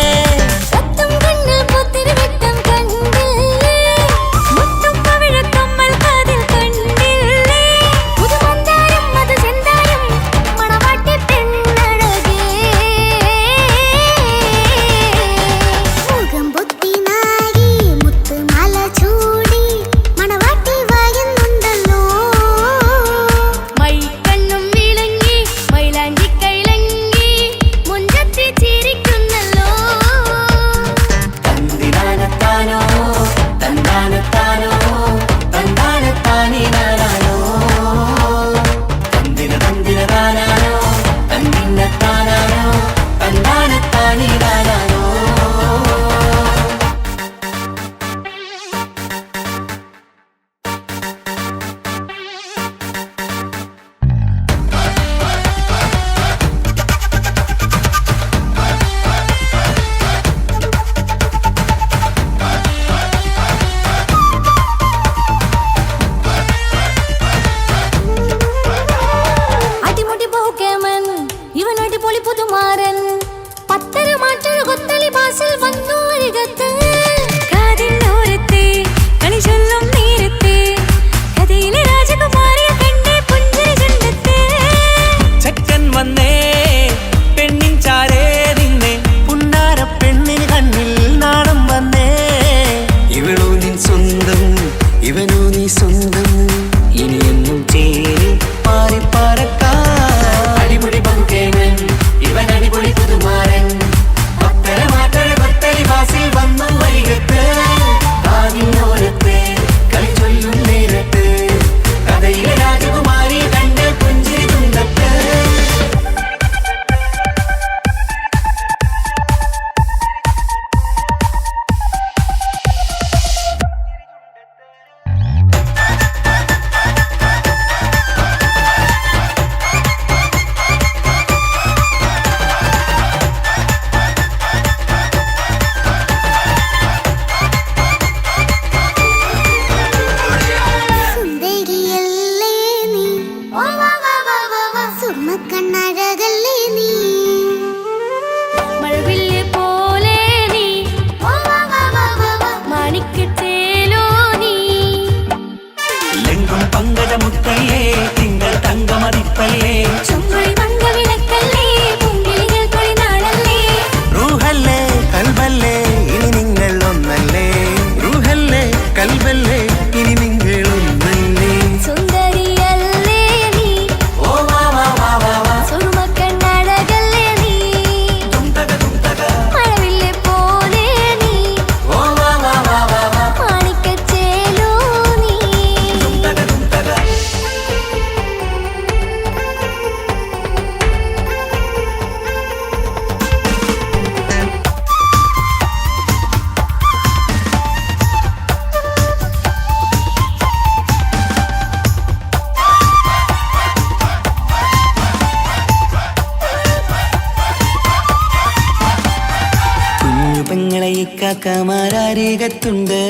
അരികത്തുണ്ട്,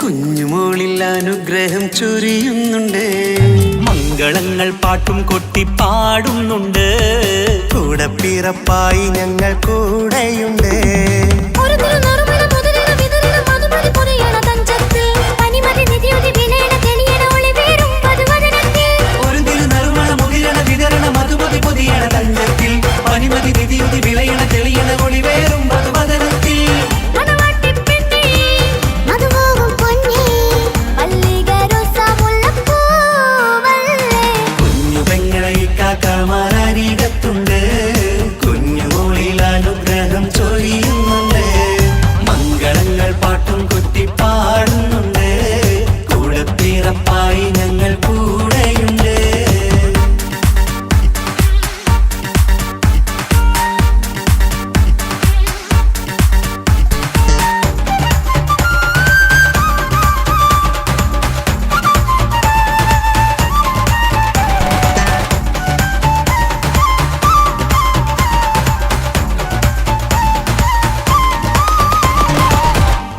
കുഞ്ഞുമോളിൽ അനുഗ്രഹം ചൊരിയുന്നുണ്ട്. മംഗളങ്ങൾ പാട്ടും കൊട്ടി പാടുന്നുണ്ട്, കൂടെ പിറപ്പായി ഞങ്ങൾ കൂടെയുണ്ട്. പനിമതി നിധിയുതി വിളയണ തെളിയണ ഒളിവേറും മധുവദനത്തിൽ. കുഞ്ഞു പെങ്ങളെ കാക്കാമാരരികത്തുണ്ട്, കുഞ്ഞുമോളിൽ അനുഗ്രഹം ചൊരിയുന്നുണ്ട്. മംഗളങ്ങൾ പാട്ടും കൊട്ടി പാടുന്നുണ്ട്, കൂടെ പിറപ്പായി ഞങ്ങൾ കൂടെയുണ്ട്.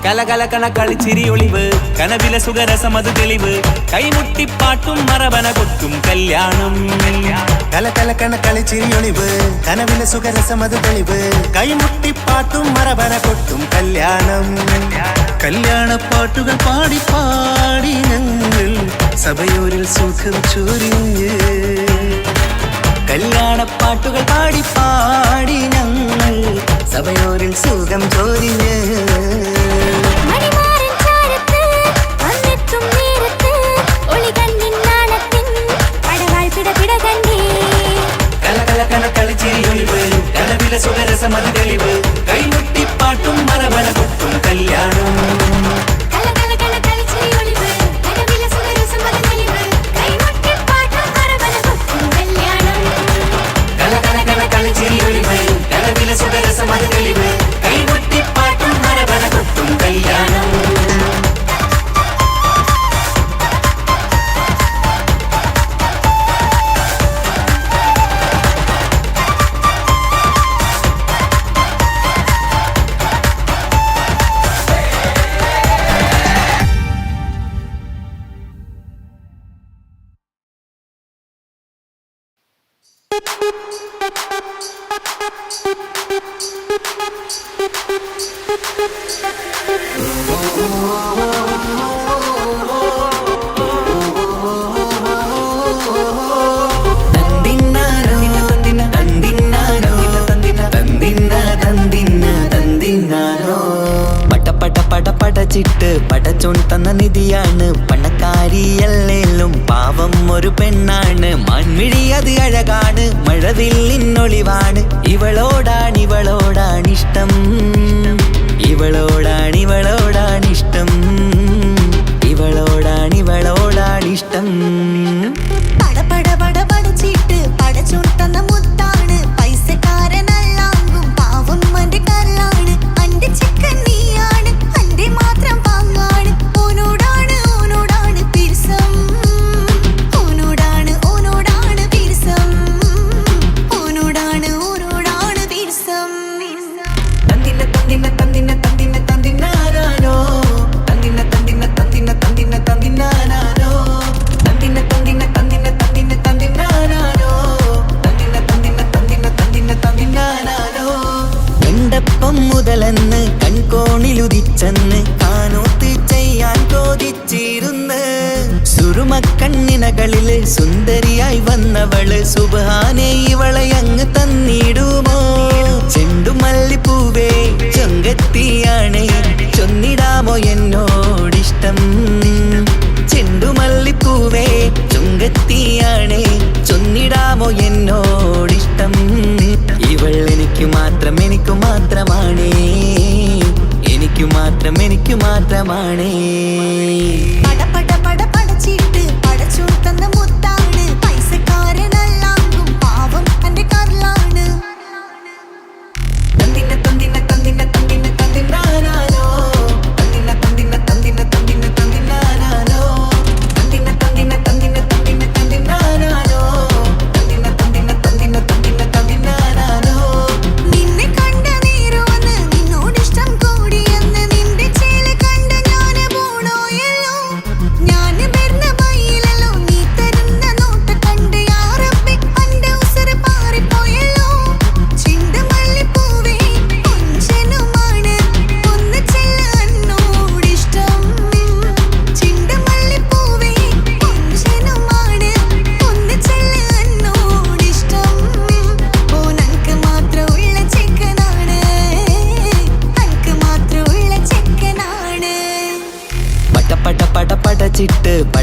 കലകലകണ കളിച്ചിരി ഒളിവ്, കനവിലെ സുഖരസമത് തെളിവ്, കൈമുട്ടിപ്പാട്ടും മറവന കൊട്ടും കല്യാണം. കലകലകണ കളിച്ചിരി ഒളിവ്, കനവിലെ സുഖരസമത് തെളിവ്, കൈമുട്ടിപ്പാട്ടും മറവന കൊട്ടും കല്യാണം. കല്യാണപ്പാട്ടുകൾ പാടി പാടി ഞങ്ങൾ സഭയോരിൽ സുഖം ചൊരിഞ്ഞ്. കല്യാണപ്പാട്ടുകൾ പാടി പാടി ഞങ്ങൾ സഭയോരിൽ സുഖം ചൊരിഞ്ഞ്. കനവിലെ സുഖരസമതി തെളിവ്, കൈമുട്ടിപ്പാട്ടും മറവന കൊട്ടും കല്യാണം. കലകലകണ കളിച്ചിരി ഒളിവ്, കനവിലെ സുഖരസമതി തെളിവ്, കൈമുട്ടിപ്പാട്ടും മറവന കൊട്ടും കല്യാണം. പടച്ചിട്ട് പടച്ചോൻ തന്ന നിധിയാണ്, പണക്കാരിയല്ലേലും പാവം ഒരു പെണ്ണാണ്. മാൻമിഴി അത് അഴകാണ്, മഴവില്ലിന്നൊളിവാണ്. ഇവളോടാണിഷ്ടം, ഇവളോടാണിഷ്ടം, ഇവളോടാണിഷ്ടം. പടച്ചിട്ട് പടച്ചോൻ തന്ന മുത്താണ്, പൈസക്കാരനല്ലാങ്കും പാവം അന്റെ കല്ലാണ്. അന്റെ ചിക്കൻ നീയാണ്, അന്റെ മാത്രം പാങ്ങാണ്. ഓനോടാണ് പിരിസം, ഓനോടാണ് പിരിസം, ഓനോടാണ് പിരിസം. തന്തിന തന്തിന തന്തിന തന്തിന തന്തിനാനോ, തന്തിന തന്തിന തന്തിന തന്തിന തന്തിനാനോ, തന്തിന തന്തിന തന്തിന തന്തിന തന്തിനാനോ, തന്തിന തന്തിന തന്തിന തന്തിന തന്തിനാനോ. എണ്ടപ്പം മുതലെന്ന് കൺകോണിലുദിച്ചെന്ന് കാനോത്ത് ചെയ്യാൻ ചോദിച്ചിരുന്ന്. സുറുമക്കണ്ണിനകളില് സുന്ദരിയായി വന്നവള്, സുബ്ഹാനേ ഇവളെ അങ്ങ് തന്നിടുമോ? ചെണ്ടുമല്ലിപ്പൂവേ ചൊങ്കത്തിയാണ്, ചൊന്നിടാമോ എന്നോടിഷ്ടം? ചെണ്ടുമല്ലിപ്പൂവേ ചൊങ്കത്തിയാണ്, ചൊന്നിടാമോ എന്നോടിഷ്ടം? ഇവൾ എനിക്ക് മാത്രം, എനിക്ക് മാത്രമാണേ, എനിക്ക് മാത്രം, എനിക്ക് മാത്രമാണേ. പടച്ചിട്ട് പടച്ചോൻ തന്ന മുത്താണ്, പൈസക്കാരനല്ലാങ്കും പാവം അന്റെ കല്ലാണ്. തന്തിന തന്തിന തന്തിന തന്തിന തന്തിനാനോ, തന്തിന തന്തിന തന്തിന തന്തിന തന്തിനാനോ, തന്തിന തന്തിന തന്തിന തന്തിന തന്തിനാനോ, തന്തിന തന്തിന തന്തിന തന്തിന തന്തിനാനോ. നിന്നെ കണ്ട നേരോന്ന് നിന്നോടിഷ്ടം കൂടിയെന്ന് നിന്റെ ചേല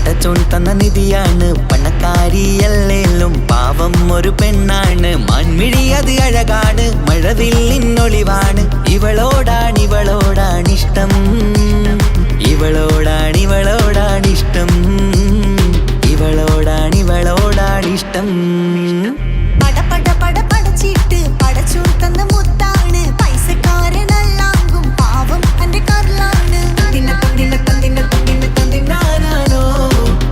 പടച്ചോൻ തന്ന നിധിയാണ് പണക്കാരിയല്ലേലും പാവം ഒരു പെണ്ണാണ് മാൻമിഴി അത് അഴകാണ് മഴവില്ലിന്നൊളിവാണ് ഇവളോടാണിഷ്ടം ഇവളോടാണിഷ്ടം ഇവളോടാണിഷ്ടം പട പട പട പടച്ചിട്ട് പടച്ചോൻ തന്ന മുത്താണ് പൈസക്കാരനല്ലാങ്കും പാവം എന്റെ കർലാണ് തന്തിന തന്തിന തന്തിന തന്തിന തന്തിനാനാനോ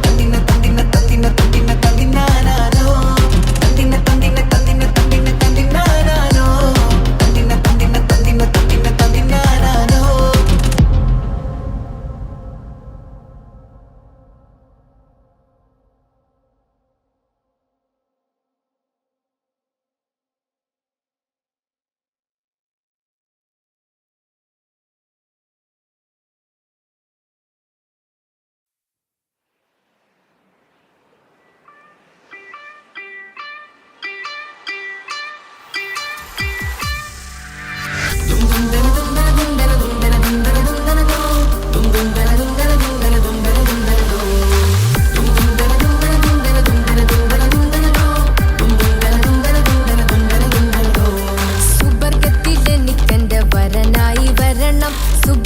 തന്തിന തന്തിന തന്തിന തന്തിന തന്തിനാനാനോ തന്തിന തന്തിന തന്തിന തന്തിന തന്തിനാനാനോ തന്തിന തന്തിന തന്തിന തന്തിന തന്തിനാനാനോ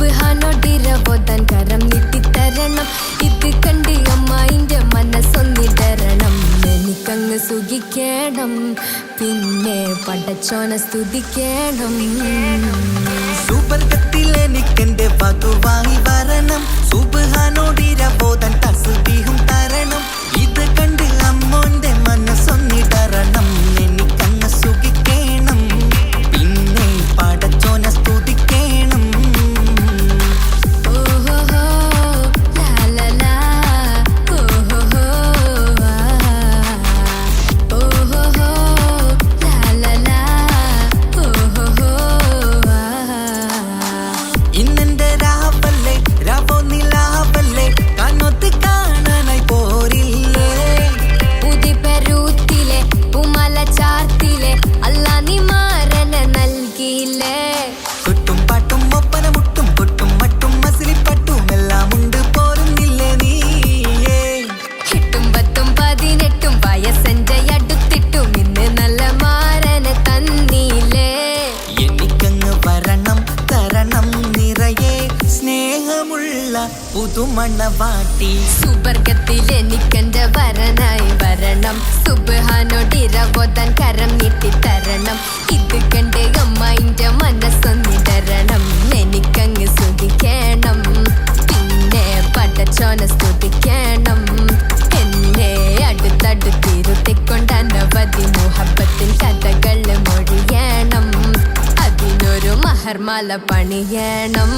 സുബ്ഹാനോടിരവോദൻ കരം നീട്ടിത്തരണം ഇത് കണ്ട് അമ്മായിന്റെ മനസ്സൊന്നിടരണം എനിക്കങ്ങ് സുഖിക്കണം പിന്നെ പടച്ചോനെ സ്തുതിക്കണം സുബർഗത്തിൽ എനിക്കെന്റെ വധുവായി വരണം സുബ്ഹാനോടിരവോദൻ തസ്ബീഹും തരണം ഇത് കണ്ട് അമ്മോന്റെ മനസ്സൊന്നിടരണം എനിക്കങ്ങ് സുഖിക്കണം പിന്നെ പടച്ചോനെ സ്തുതിക്കണം ഇന്നെന്റെ രാവല്ലേ രാവോ നിലാവല്ലേ കണ്ണൊത്ത് കാണാനായി പോരില്ലേ പുതിപെരൂത്തിലെ പൂമല ചാർത്തിലെ അല്ലാ നീ മാരനെ നൽകിയില്ലേ കൊട്ടും പാട്ടും ഒപ്പന മുട്ടും കൊട്ടും മട്ടും മസിലിപ്പട്ടും എല്ലാം ഉണ്ട് പോരുന്നില്ലേ നീയേ 8 10 18 വയസ്സെന്റെ അടുത്തിട്ടും ഇന്ന് നല്ല മാരനെ തന്നീലേ എനിക്കങ്ങ് വരണം തരണം നിറയെ സ്നേഹമുള്ള പുതുമണവാട്ടി സുബർഗത്തിൽ എനിക്കെന്റെ വരനായി വരണം സുബ്ഹാനോടിരവോദൻ കരം നീട്ടിത്തരണം ഇത് കണ്ട് അമ്മായിന്റെ മനസ്സൊന്നിടരണം എനിക്കങ്ങ് സുഖിക്കണം പിന്നെ പടച്ചോനെ സ്തുതിക്കണം എന്നെ അടുത്തടുത്തിരുത്തിക്കൊണ്ട് അനവധി മുഹബത്തിൻ കഥകൾ മൊഴിയണം അതിനൊരു മഹർമാല പണിയണം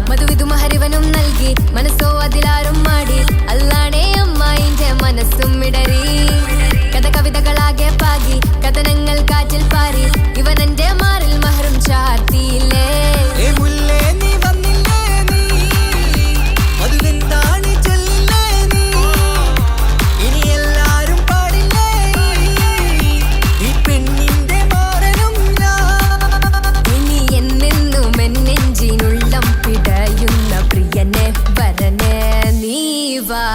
മധുവിധു മഹരിവനും നൽകി മനസ്സോ അതിലാരും മാടി അല്ലാണേ അമ്മായിന്റെ മനസ്സും ഇടറി കഥ കവിതകളാകെ പാകി കഥനങ്ങൾ കാറ്റിൽ പാറി ഇവനെന്റെ മാറിൽ മഹറും ചാർത്തിയില്ലേ ഏ മുല്ലേ നീ വന്നില്ലേ നീ മധുവെന്താണ് ചൊല്ലില്ലേ നീ ഇനി എല്ലാരും പാടില്ലേ ഈ പെണ്ണിന്റെ മാറനും ഇനി എന്നെന്നും എന്നെഞ്ചിനുള്ളം പിടയുന്ന പ്രിയനെ വരനെ നീ വാ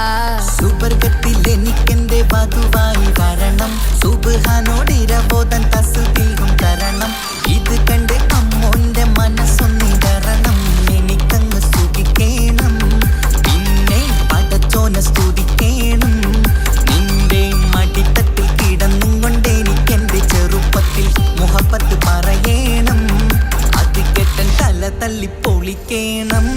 സുബർഗത്തിൽ എനിക്കെന്റെ വധുവായി വരണം സുബ്ഹാനോടിരവോദൻ തസ്ബീഹും തരണം ഇത് കണ്ട് അമ്മോന്റെ മനസ്സൊന്നിടരണം എനിക്കങ്ങ് സുഖിക്കണം പിന്നെ പടച്ചോനെ സ്തുതിക്കണം നിന്റെ മടിത്തട്ടിൽ കിടന്നും കൊണ്ട് എനിക്കെന്റെ ചെറുപ്പത്തിൽ മുഹബത്ത് പറയണം അത് കെട്ടൻ തല തല്ലി പൊളിക്കണം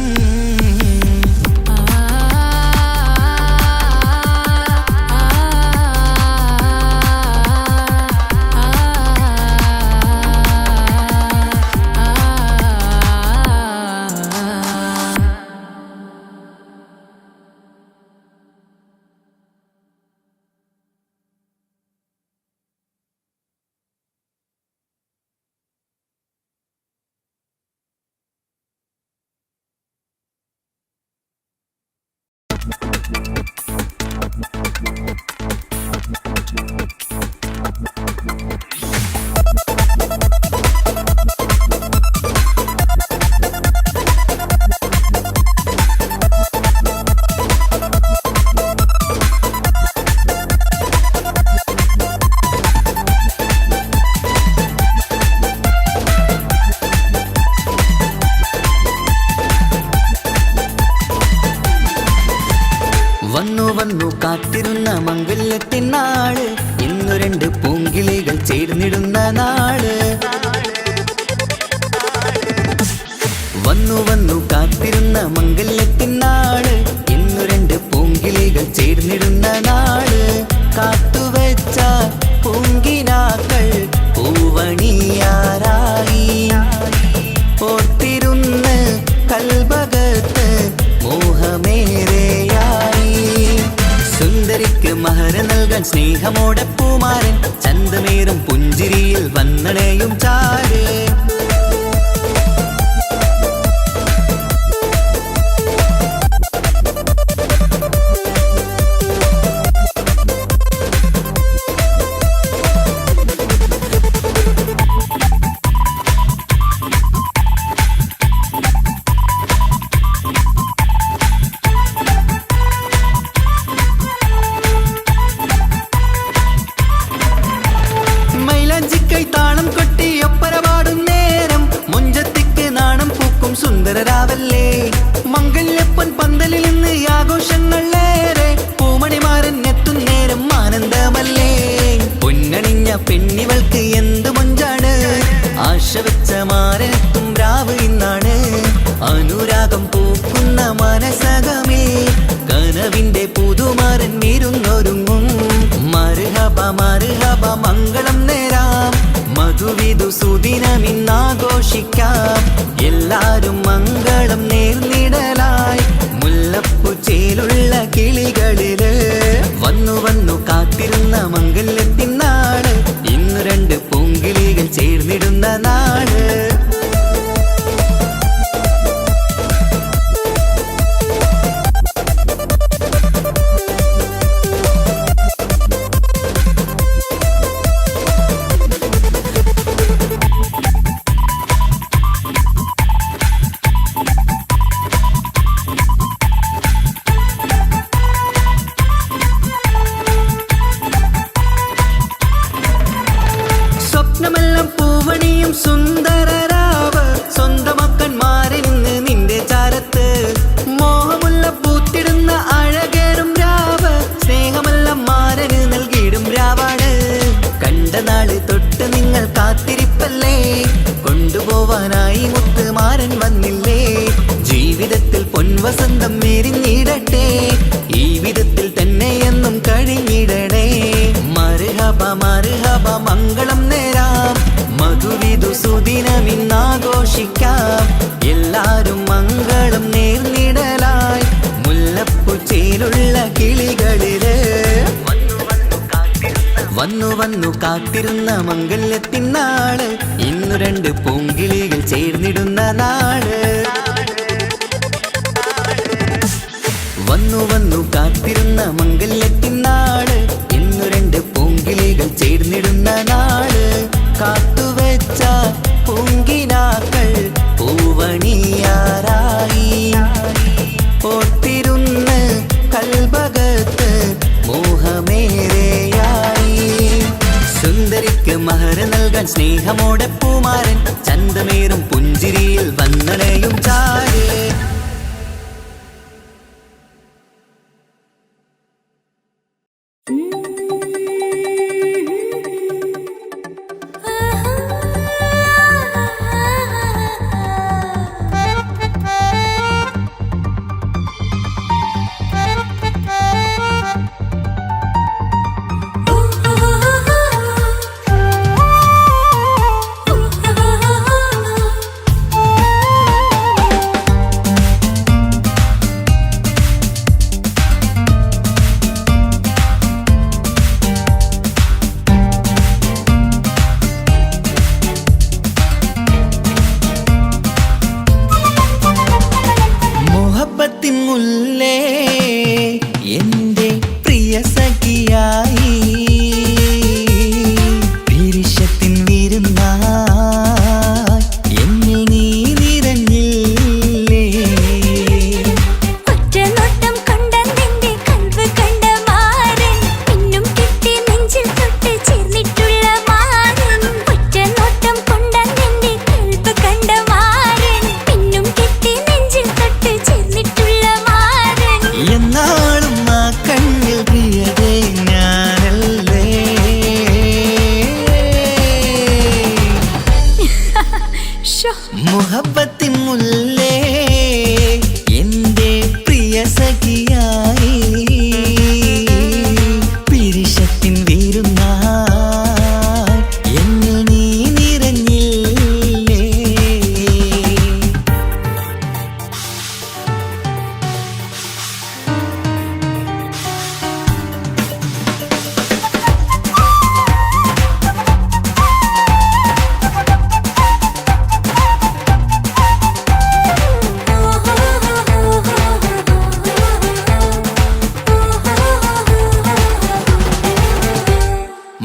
കാത്തിരുന്ന മംഗല്യത്തിൻ നാള് ഇന്നു രണ്ട് പൂങ്കിളികൾ ചേർന്നിടുന്ന നാള് വന്നു വന്നു കാത്തിരുന്ന മംഗല്യത്തിൻ നാള് ഇന്നു രണ്ട് പൂങ്കിളികൾ ചേർന്നിടുന്ന നാള് കാത്തുവെച്ച പൂങ്കിനാക്കൾ പൂവണിയാറായി ഓർത്തിരുന്ന് കൽബകത്ത് മോഹമേറെയായി സുന്ദരിക്ക് മഹർ നൽകാൻ സ്നേഹമോടെ പൂമാരൻ ചന്തമേറും പുഞ്ചിരിയിൽ വന്നണയും ചാര് താളം കൊട്ടി ഒപ്പര പാടും നേരം മുഞ്ചത്തിക്ക് നാണം പൂക്കും സുന്ദരരാവല്ലേ മംഗല്യപ്പൻ പന്തലിൽ നിന്ന് ആഘോഷങ്ങളേറെ പൂമണിമാരൻ എത്തും നേരം ആനന്ദമല്ലേ പൊന്നണിഞ്ഞ പെണ്ണിവൾക്ക് എന്ത് മൊഞ്ചാണ് ആശ വെച്ച മാരനെത്തും രാവ് ഇന്നാണ് അനുരാഗം പൂക്കുന്ന മനസകമേ കനവിന്റെ പുതുമാരൻ വീരുന്നൊരുങ്ങും മർഹബ മർഹബ മംഗളം നേരാം മധുവിധു സുദിനമിന്നാഘോഷിക്കാം എല്ലാരും മംഗളം നേർന്നിടലായി മുല്ലപ്പുച്ചയിലുള്ള കിളികളില് വന്നു വന്നു കാത്തിരുന്ന മംഗല്യത്തിൻ നാള് ഇന്ന് രണ്ട് പൂങ്കിളികൾ ചേർന്നിടുന്ന നാള് സ്വപ്നമെല്ലാം പൂവണിയും സുന്ദരരാവ് സ്വന്തമക്കന്മാരിന്ന് നിന്റെ ചാരത്ത് മോഹമുള്ള പൂത്തിടുന്ന അഴകേറും രാവ് സ്നേഹമെല്ലാം മാരന് നൽകിയിടും രാവാണ് കണ്ട നാള് തൊട്ട് നിങ്ങൾ കാത്തിരിപ്പല്ലേ കൊണ്ടുപോവാനായി മുത്തുമാരൻ വന്നില്ലേ ജീവിതത്തിൽ പൊൻവസന്തം എരിഞ്ഞിടട്ടെ ഈ വിധത്തിൽ തന്നെ എന്നും കഴിഞ്ഞിടണേ മർഹബ മർഹബ മംഗളം നേരാം മധുവിധു സുദിനമിന്നാഘോഷിക്കാം എല്ലാരും മംഗളം നേർന്നിടലായി മുല്ലപ്പുച്ചയിലുള്ള കിളികളില് വന്നു വന്നു കാത്തിരുന്ന മംഗല്യത്തിൻ നാള് ഇന്നു രണ്ട് പൂങ്കിളികൾ ചേർന്നിടുന്ന നാള് വന്നു വന്നു കാത്തിരുന്ന മംഗല്യത്തിൻ നാള് ഇന്നു രണ്ട് പൂങ്കിളികൾ ചേർന്നിടുന്ന നാള് കാത്തുവെച്ച പൂങ്കിനാക്കൾ പൂവണിയാറായി ഓർത്തിരുന്ന് കൽബകത്ത് മോഹമേറെയായി സുന്ദരിക്ക് മഹർ നൽകാൻ സ്നേഹമോടെ പൂമാരൻ ചന്തമേറും പുഞ്ചിരിയിൽ വന്നണയും ചാര്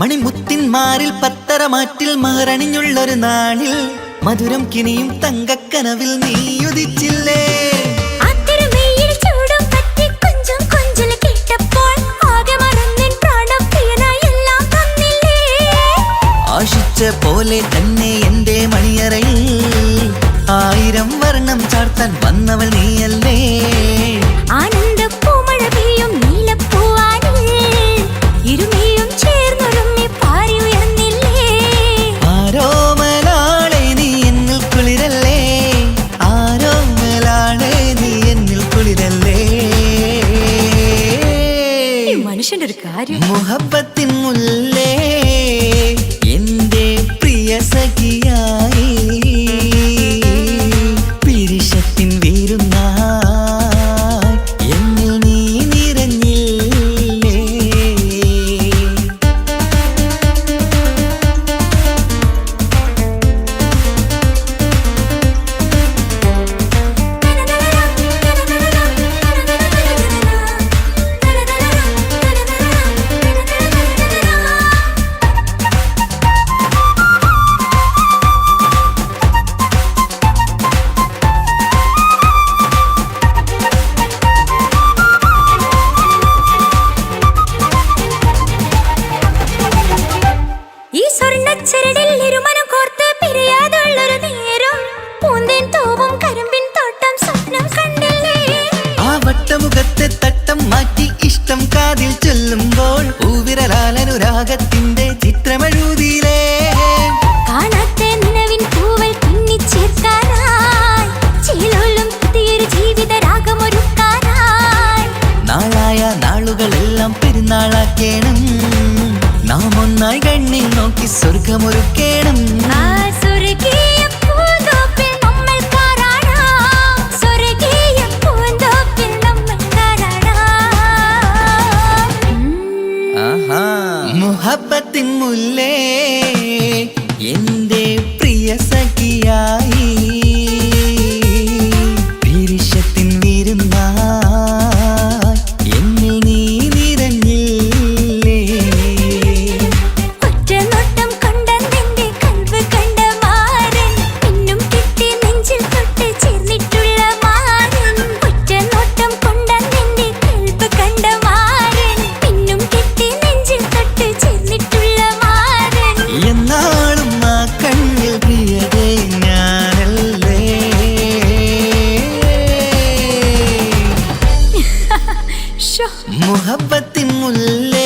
മണിമുത്തിന്മാരിൽ പത്തരമാറ്റിൽ മഹറണിഞ്ഞുള്ളൊരു നാളിൽ മധുരം കിനിയും തങ്കക്കനവിൽ നീ ഉദിച്ചില്ലേ. ആശിച്ച പോലെ തന്നെ എന്റെ മണിയറയിൽ 1000 വർണ്ണം ചാർത്താൻ വന്നവൾ നീയല്ലേ. ആനന്ദപ്പൂമഴ പെയ്യും നീലപ്പൂവാനിൽ ഇരുമയും ചേർന്നൊരുമ്മി പാറി ഉയർന്നില്ലേ. ആരോമലാളെ നീ എന്നിൽ കുളിരല്ലേ, ആരോമലാളെ നീ എന്നിൽ കുളിരല്ലേ. മനുഷ്യന്റെ ഒരു കാര്യം. മുഹബത്തിൻ മുല്ലേ എന്റെ പ്രിയ സഖിയായി പിരിശത്തിൻ വീരുന്നായി എന്നിൽ നീ നിറഞ്ഞില്ലേ. ഈ സ്വർണ്ണച്ചരടിൽ ഇരുമനം കോർത്ത് പിരിയാതുള്ളൊരു നേരം പൂന്തേൻ തൂവും കരിമ്പിൻ തോട്ടം സ്വപ്നം കണ്ടില്ലേ. ആ വട്ടമുഖത്തെ തട്ടം മാറ്റി ഇഷ്ടം കാതിൽ ചൊല്ലുമ്പോൾ പൂവിരലാലനുരാഗത്തിന്റെ ചിത്രമെഴുതിയിലേ. കാണാത്ത നിലവിൻ പൂവൽ പിന്നിച്ചേർക്കാനായി ചിലോലും പുതിയൊരു ജീവിത രാഗമൊരുക്കാനായി നാളായ നാളുകളെല്ലാം പെരുന്നാളാക്കേണം, നാം ഒന്നായി കണ്ണിൽ നോക്കി സ്വർഗമൊരുക്കേണം. ആ സ്വർഗീയ പൂന്തോപ്പിൽ നമ്മൾ കാണാം, സ്വർഗീയ പൂന്തോപ്പിൽ നമ്മൾ കാണാം. മുഹബത്തിൻ മുല്ലേ എന്റെ പ്രിയ സഖിയായി പിരിശത്തിൻ വിരുന്നായി എന്നിൽ നീ നിറഞ്ഞില്ലേ. ഒറ്റനോട്ടം കൊണ്ടെന്റെ കൽവ് കണ്ട മാരൻ പിന്നും കിട്ടി നെഞ്ചിൽ തൊട്ട് ചേർന്നിട്ടുള്ള മാരൻ. ഒറ്റനോട്ടം കൊണ്ടെന്റെ കൽവ് കണ്ട മാരൻ പിന്നും കിട്ടി നെഞ്ചിൽ തൊട്ട് ചേർന്നിട്ടുള്ള മാരൻ. എന്നാളും ആ കണ്ണിൽ പ്രിയതേ ഞാനല്ലേ. ശോ, മുഹബത്തിൻ മുല്ലേ